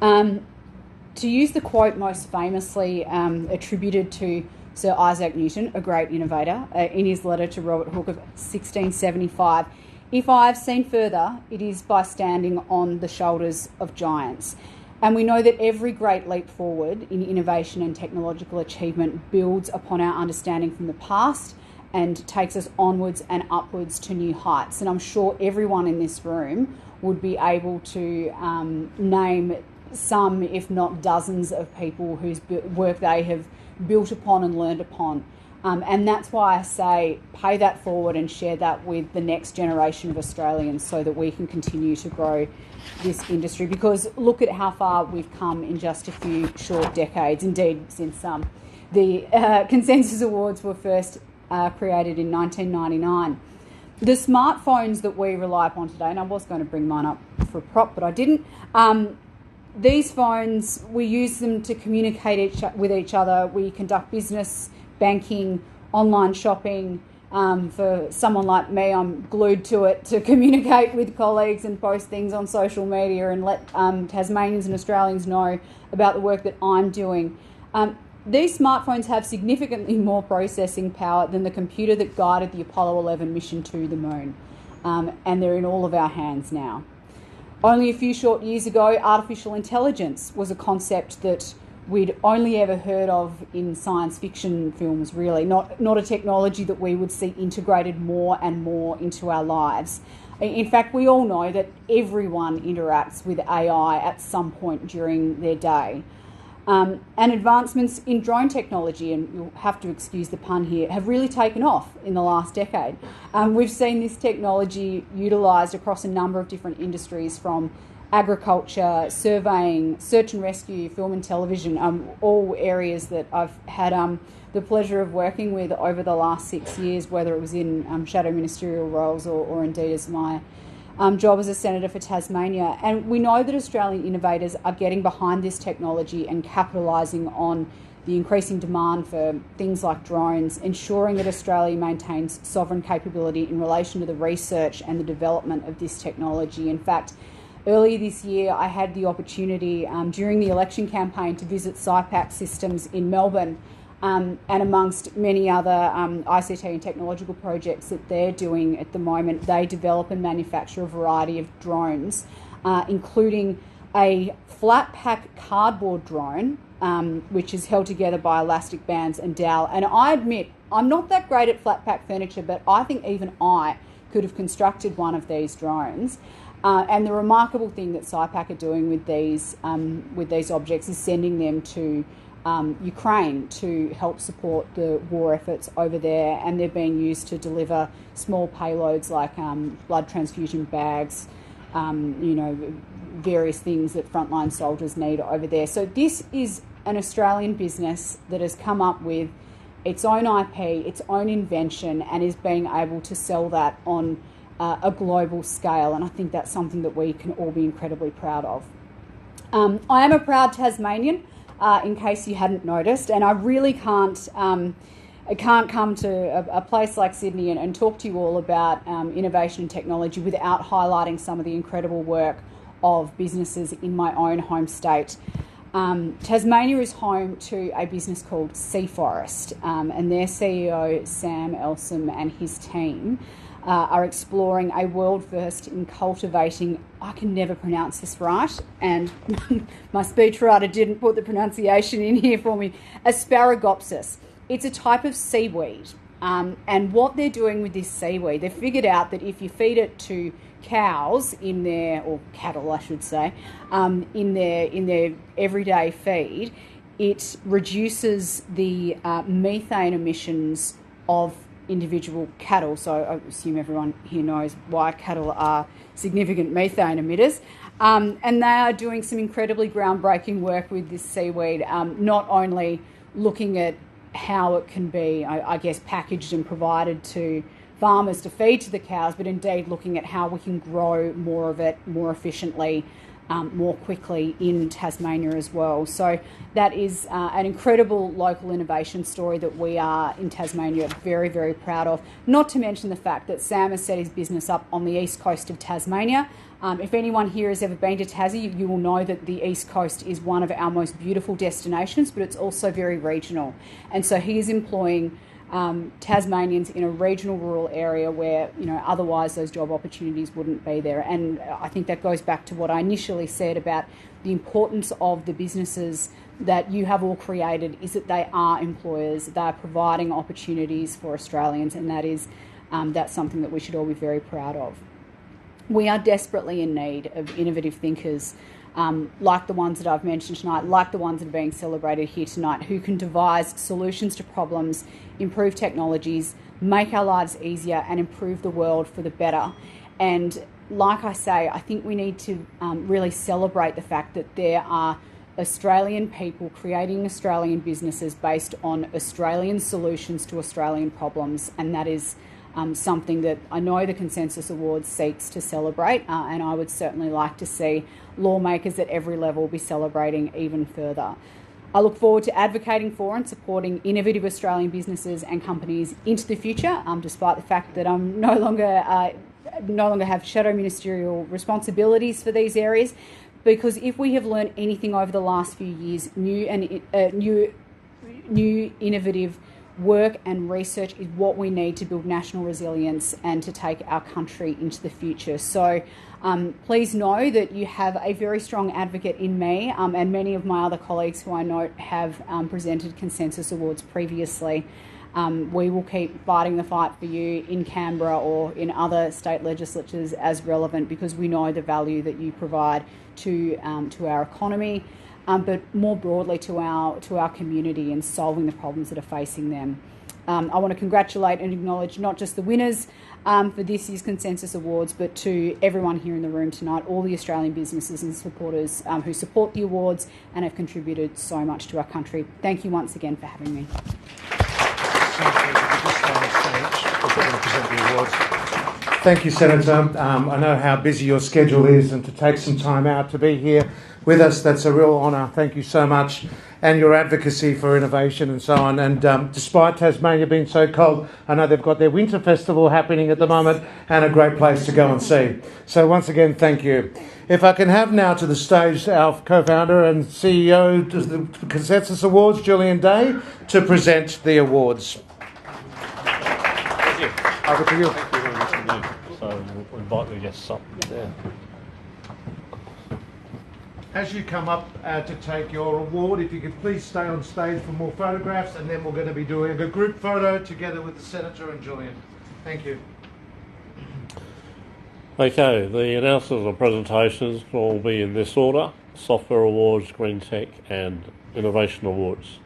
To use the quote most famously attributed to Sir Isaac Newton, a great innovator, in his letter to Robert Hooke of 1675, "If I have seen further, it is by standing on the shoulders of giants." And we know that every great leap forward in innovation and technological achievement builds upon our understanding from the past and takes us onwards and upwards to new heights. And I'm sure everyone in this room would be able to name some, if not dozens, of people whose work they have built upon and learned upon. And that's why I say pay that forward and share that with the next generation of Australians so that we can continue to grow this industry. Because look at how far we've come in just a few short decades. Indeed, since the Consensus Awards were first created in 1999. The smartphones that we rely upon today, and I was going to bring mine up for a prop, but I didn't. These phones, we use them to communicate with each other. We conduct business, banking, online shopping. For someone like me, I'm glued to it to communicate with colleagues and post things on social media and let Tasmanians and Australians know about the work that I'm doing. These smartphones have significantly more processing power than the computer that guided the Apollo 11 mission to the moon. And they're in all of our hands now. Only a few short years ago, artificial intelligence was a concept that we'd only ever heard of in science fiction films, really, not a technology that we would see integrated more and more into our lives. In fact, we all know that everyone interacts with AI at some point during their day. And advancements in drone technology, and you'll have to excuse the pun here, have really taken off in the last decade. We've seen this technology utilised across a number of different industries, from agriculture, surveying, search and rescue, film and television, all areas that I've had the pleasure of working with over the last 6 years, whether it was in shadow ministerial roles or indeed as my job as a Senator for Tasmania. And we know that Australian innovators are getting behind this technology and capitalising on the increasing demand for things like drones, ensuring that Australia maintains sovereign capability in relation to the research and the development of this technology. In fact, earlier this year, I had the opportunity during the election campaign to visit SIPAC Systems in Melbourne, and amongst many other ICT and technological projects that they're doing at the moment, they develop and manufacture a variety of drones, including a flat pack cardboard drone, which is held together by elastic bands and dowel. And I admit, I'm not that great at flat pack furniture, but I think even I could have constructed one of these drones. And the remarkable thing that SIPAC are doing with these objects is sending them to Ukraine to help support the war efforts over there, and they're being used to deliver small payloads like blood transfusion bags, various things that frontline soldiers need over there. So this is an Australian business that has come up with its own IP, its own invention, and is being able to sell that on a global scale, and I think that's something that we can all be incredibly proud of. I am a proud Tasmanian, in case you hadn't noticed, and I really can't come to a place like Sydney and talk to you all about innovation and technology without highlighting some of the incredible work of businesses in my own home state. Tasmania is home to a business called Sea Forest, and their CEO, Sam Elsom, and his team are exploring a world first in cultivating, I can never pronounce this right, and my speechwriter didn't put the pronunciation in here for me, Asparagopsis. It's a type of seaweed, and what they're doing with this seaweed, they've figured out that if you feed it to cows in their, or cattle I should say, in their everyday feed, it reduces the methane emissions of individual cattle. So I assume everyone here knows why cattle are significant methane emitters. And they are doing some incredibly groundbreaking work with this seaweed, not only looking at how it can be, I guess, packaged and provided to farmers to feed to the cows, but indeed looking at how we can grow more of it more efficiently, more quickly in Tasmania as well. So that is an incredible local innovation story that we are in Tasmania very, very proud of. Not to mention the fact that Sam has set his business up on the east coast of Tasmania. If anyone here has ever been to Tassie, you will know that the east coast is one of our most beautiful destinations, but it's also very regional. And so he is employing Tasmanians in a regional rural area where, otherwise those job opportunities wouldn't be there. And I think that goes back to what I initially said about the importance of the businesses that you have all created, is that they are employers, they are providing opportunities for Australians, and that's something that we should all be very proud of. We are desperately in need of innovative thinkers like the ones that I've mentioned tonight, like the ones that are being celebrated here tonight, who can devise solutions to problems, improve technologies, make our lives easier and improve the world for the better. And like I say, I think we need to really celebrate the fact that there are Australian people creating Australian businesses based on Australian solutions to Australian problems, and that is something that I know the Consensus Awards seeks to celebrate, and I would certainly like to see lawmakers at every level be celebrating even further. I look forward to advocating for and supporting innovative Australian businesses and companies into the future, despite the fact that I'm no longer have shadow ministerial responsibilities for these areas, because if we have learned anything over the last few years, new innovative work and research is what we need to build national resilience and to take our country into the future. So please know that you have a very strong advocate in me, and many of my other colleagues who I know have presented Consensus Awards previously. We will keep fighting the fight for you in Canberra or in other state legislatures as relevant, because we know the value that you provide to our economy, but more broadly to our community and solving the problems that are facing them. I want to congratulate and acknowledge not just the winners for this year's Consensus Awards, but to everyone here in the room tonight, all the Australian businesses and supporters who support the awards and have contributed so much to our country. Thank you once again for having me.
Thank you, Senator. I know how busy your schedule is, and to take some time out to be here with us, that's a real honour. Thank you so much. And your advocacy for innovation and so on. And despite Tasmania being so cold, I know they've got their winter festival happening at the moment, and a great place to go and see. So once again, thank you. If I can have now to the stage our co-founder and CEO of the Consensus Awards, Julian Day, to present the awards.
Thank you.
Over to you.
Thank you very much indeed. So we'll invite the guests up there.
As you come up to take your award, if you could please stay on stage for more photographs, and then we're going to be doing a group photo together with the Senator and Julian. Thank you.
Okay, the announcements and presentations will all be in this order: Software Awards, Green Tech and Innovation Awards.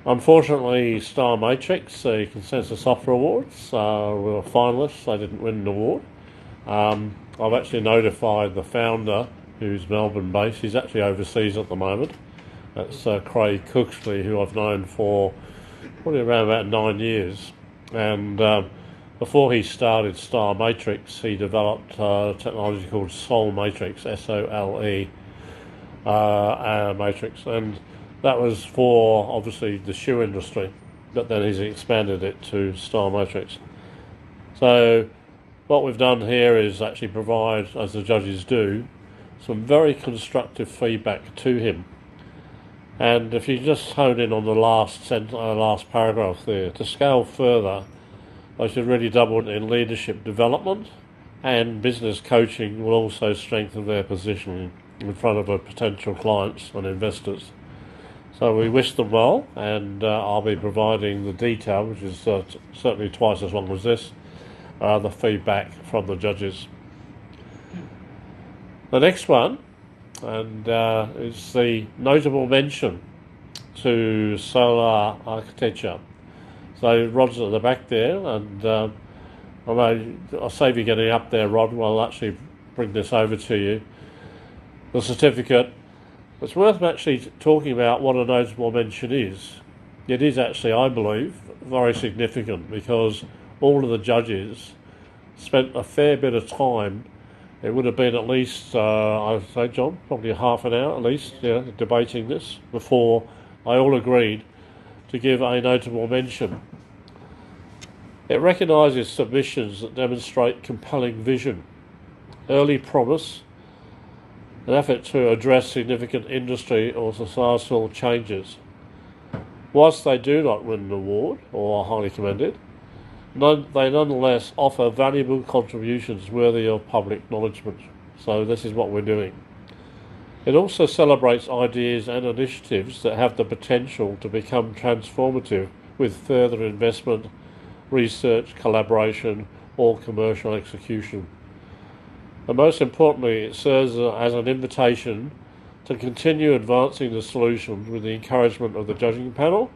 Unfortunately, Star Matrix, the Consensus Software Awards, were finalists. They didn't win an award. I've actually notified the founder, who's Melbourne based. He's actually overseas at the moment. That's Craig Cooksley, who I've known for probably around about 9 years. And before he started Star Matrix, he developed technology called Sol Matrix, S-O-L-E Matrix. And that was for, obviously, the shoe industry. But then he's expanded it to Star Matrix. So what we've done here is actually provide, as the judges do, some very constructive feedback to him. And if you just hone in on the last paragraph there, to scale further, I should really double in leadership development, and business coaching will also strengthen their position in front of potential clients and investors. So we wish them well, and I'll be providing the detail, which is certainly twice as long as this, the feedback from the judges. The next one is the notable mention to solar architecture. So Rod's at the back there, and I'll save you getting up there, Rod. I'll actually bring this over to you. The certificate. It's worth actually talking about what a notable mention is. It is actually, I believe, very significant, because all of the judges spent a fair bit of time. It would have been at least, I would say, John, probably half an hour at least, debating this before I all agreed to give a notable mention. It recognises submissions that demonstrate compelling vision, early promise, an effort to address significant industry or societal changes. Whilst they do not win an award or are highly commended, they nonetheless offer valuable contributions worthy of public acknowledgement. So this is what we're doing. It also celebrates ideas and initiatives that have the potential to become transformative with further investment, research, collaboration, or commercial execution. And most importantly, it serves as an invitation to continue advancing the solution with the encouragement of the judging panel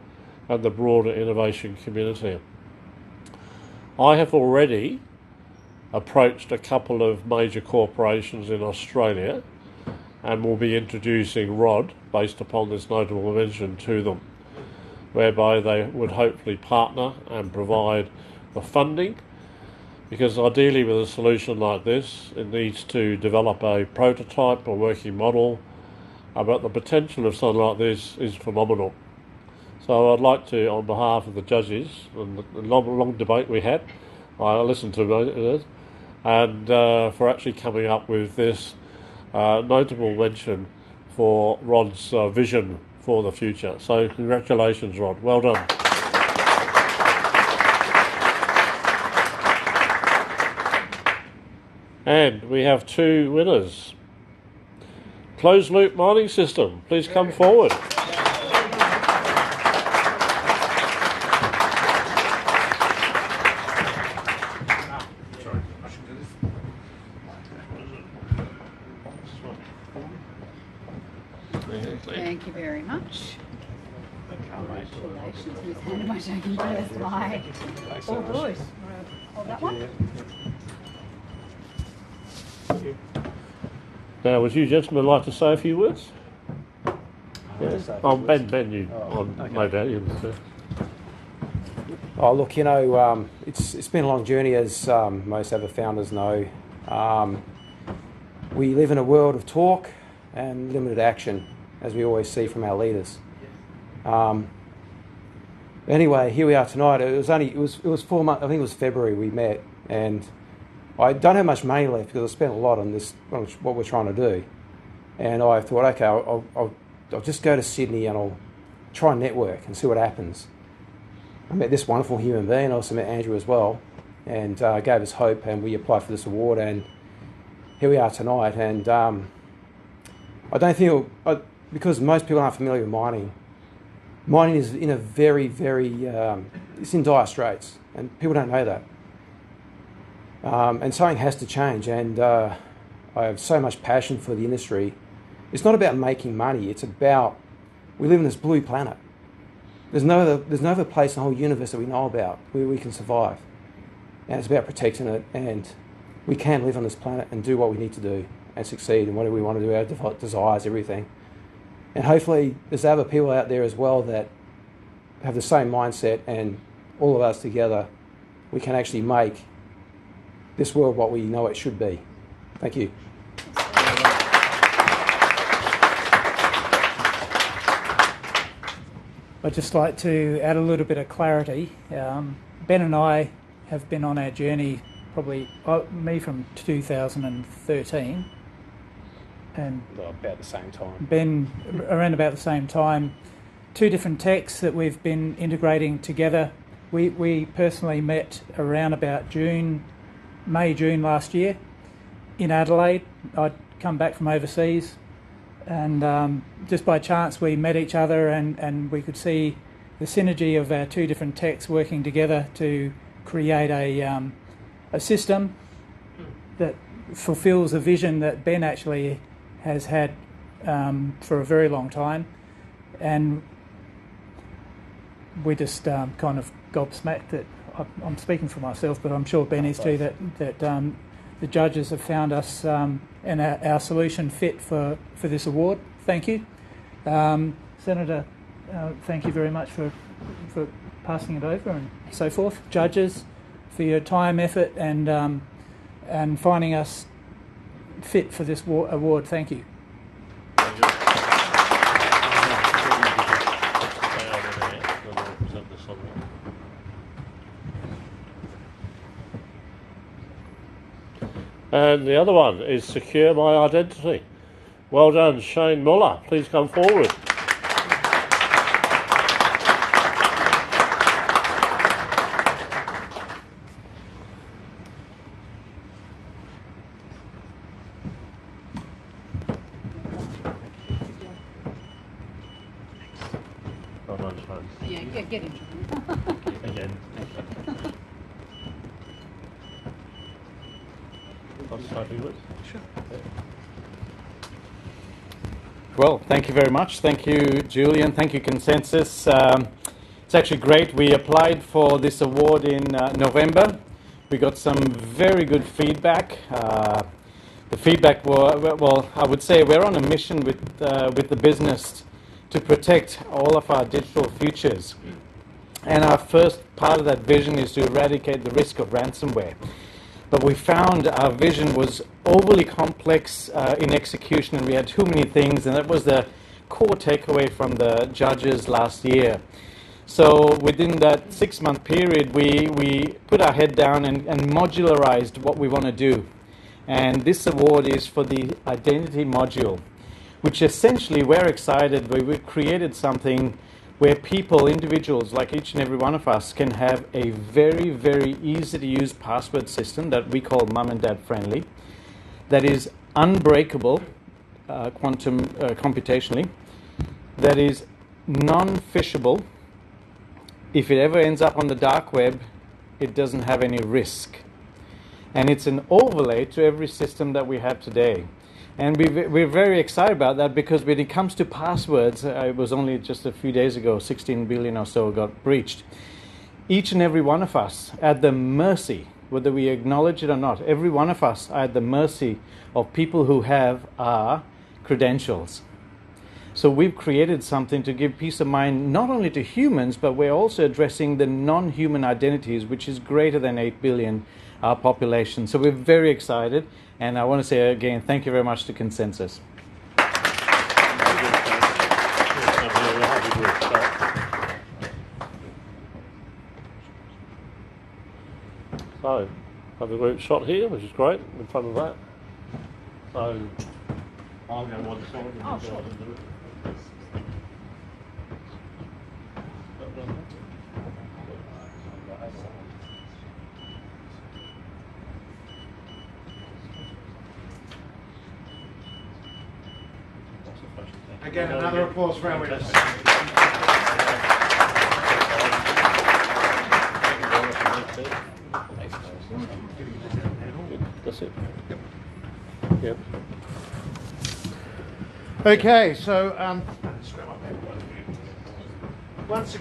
and the broader innovation community. I have already approached a couple of major corporations in Australia and will be introducing ROD based upon this notable mention to them, whereby they would hopefully partner and provide the funding, because ideally with a solution like this it needs to develop a prototype or working model, but the potential of something like this is phenomenal. So I'd like to, on behalf of the judges and the long debate we had, I listened to it, and for actually coming up with this notable mention for Rod's vision for the future. So congratulations, Rod. Well done. And we have two winners. Closed loop mining system, please come forward.
Thank you very much. Congratulations. Whose hand am I shaking first? My. Oh, good. Hold that one.
Now, would you gentlemen like to say a few words? Yes. Oh, Ben, you.
Okay.
No doubt you.
Oh, look, you know, it's been a long journey, as most other founders know. We live in a world of talk and limited action, as we always see from our leaders. Anyway, here we are tonight. It was 4 months. I think it was February we met, and I don't have much money left because I spent a lot on this, on what we're trying to do. And I thought, okay, I'll just go to Sydney and I'll try and network and see what happens. I met this wonderful human being. I also met Andrew as well, and gave us hope, and we applied for this award, and here we are tonight. And I don't think, because most people aren't familiar with mining is in a very, very, it's in dire straits, and people don't know that. And something has to change, and I have so much passion for the industry. It's not about making money, it's about, we live in this blue planet. There's no other place in the whole universe that we know about where we can survive. And it's about protecting it, and we can live on this planet and do what we need to do and succeed in whatever we want to do, our desires, everything. And hopefully there's other people out there as well that have the same mindset, and all of us together, we can actually make this world what we know it should be. Thank you.
I'd just like to add a little bit of clarity. Ben and I have been on our journey, probably me from 2013, and
About the same time.
Ben around about the same time. Two different techs that we've been integrating together. We personally met around about May, June last year in Adelaide. I'd come back from overseas, and just by chance we met each other, and we could see the synergy of our two different techs working together to create a system that fulfills a vision that Ben actually has had for a very long time, and we just kind of gobsmacked that. I'm speaking for myself, but I'm sure Ben is too, that the judges have found us and our solution fit for this award. Thank you. Senator, thank you very much for passing it over and so forth. Judges, for your time, effort, and finding us fit for this award. Thank you.
And the other one is Secure My Identity. Well done, Shane Muller. Please come forward. microphone.
Yeah, get in.
Again. Sure.
Well, thank you very much. Thank you, Julian. Thank you, Consensus. It's actually great. We applied for this award in November. We got some very good feedback. The feedback was, well, I would say we're on a mission with the business to protect all of our digital futures. And our first part of that vision is to eradicate the risk of ransomware. But we found our vision was overly complex in execution, and we had too many things, and that was the core takeaway from the judges last year. So within that 6-month period, we put our head down and modularized what we want to do. And this award is for the identity module, which essentially we're excited. We've created something where people, individuals like each and every one of us, can have a very, very easy to use password system that we call mum and dad friendly, that is unbreakable computationally, that is non-phishable. If it ever ends up on the dark web, it doesn't have any risk. And it's an overlay to every system that we have today. And we're very excited about that, because when it comes to passwords, it was only just a few days ago, 16 billion or so got breached. Each and every one of us at the mercy, whether we acknowledge it or not, every one of us are at the mercy of people who have our credentials. So we've created something to give peace of mind not only to humans, but we're also addressing the non-human identities, which is greater than 8 billion our population. So we're very excited, and I want to say again, thank you very much to Consensus.
So, have a group shot here, which is great, in front of that. So, I'm going to want to
Oh, sure.
Again, another applause for our winners.
That's it. Yep.
Okay, so once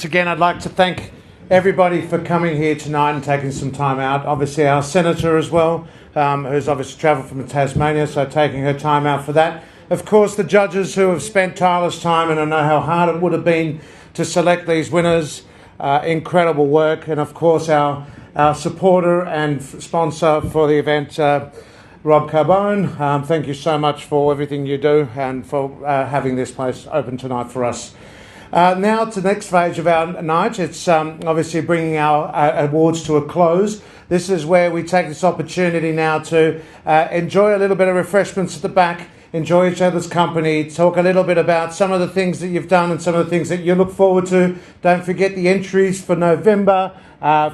again, I'd like to thank everybody for coming here tonight and taking some time out. Obviously, our senator as well, who's obviously travelled from Tasmania, so taking her time out for that. Of course, the judges who have spent tireless time, and I know how hard it would have been to select these winners. Incredible work, and of course our supporter and sponsor for the event, Rob Carbone. Thank you so much for everything you do and for having this place open tonight for us. Now to the next phase of our night. It's obviously bringing our awards to a close. This is where we take this opportunity now to enjoy a little bit of refreshments at the back, enjoy each other's company, talk a little bit about some of the things that you've done and some of the things that you look forward to. Don't forget the entries for November,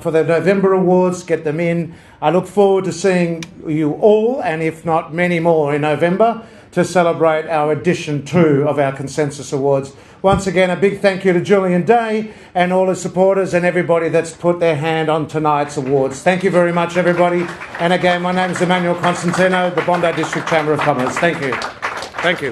for the November awards, get them in. I look forward to seeing you all, and if not many more in November, to celebrate our edition 2 of our Consensus Awards. Once again, a big thank you to Julian Day and all his supporters and everybody that's put their hand on tonight's awards. Thank you very much, everybody. And again, my name is Emmanuel Constantino, the Bondi District Chamber of Commerce. Thank you. Thank you.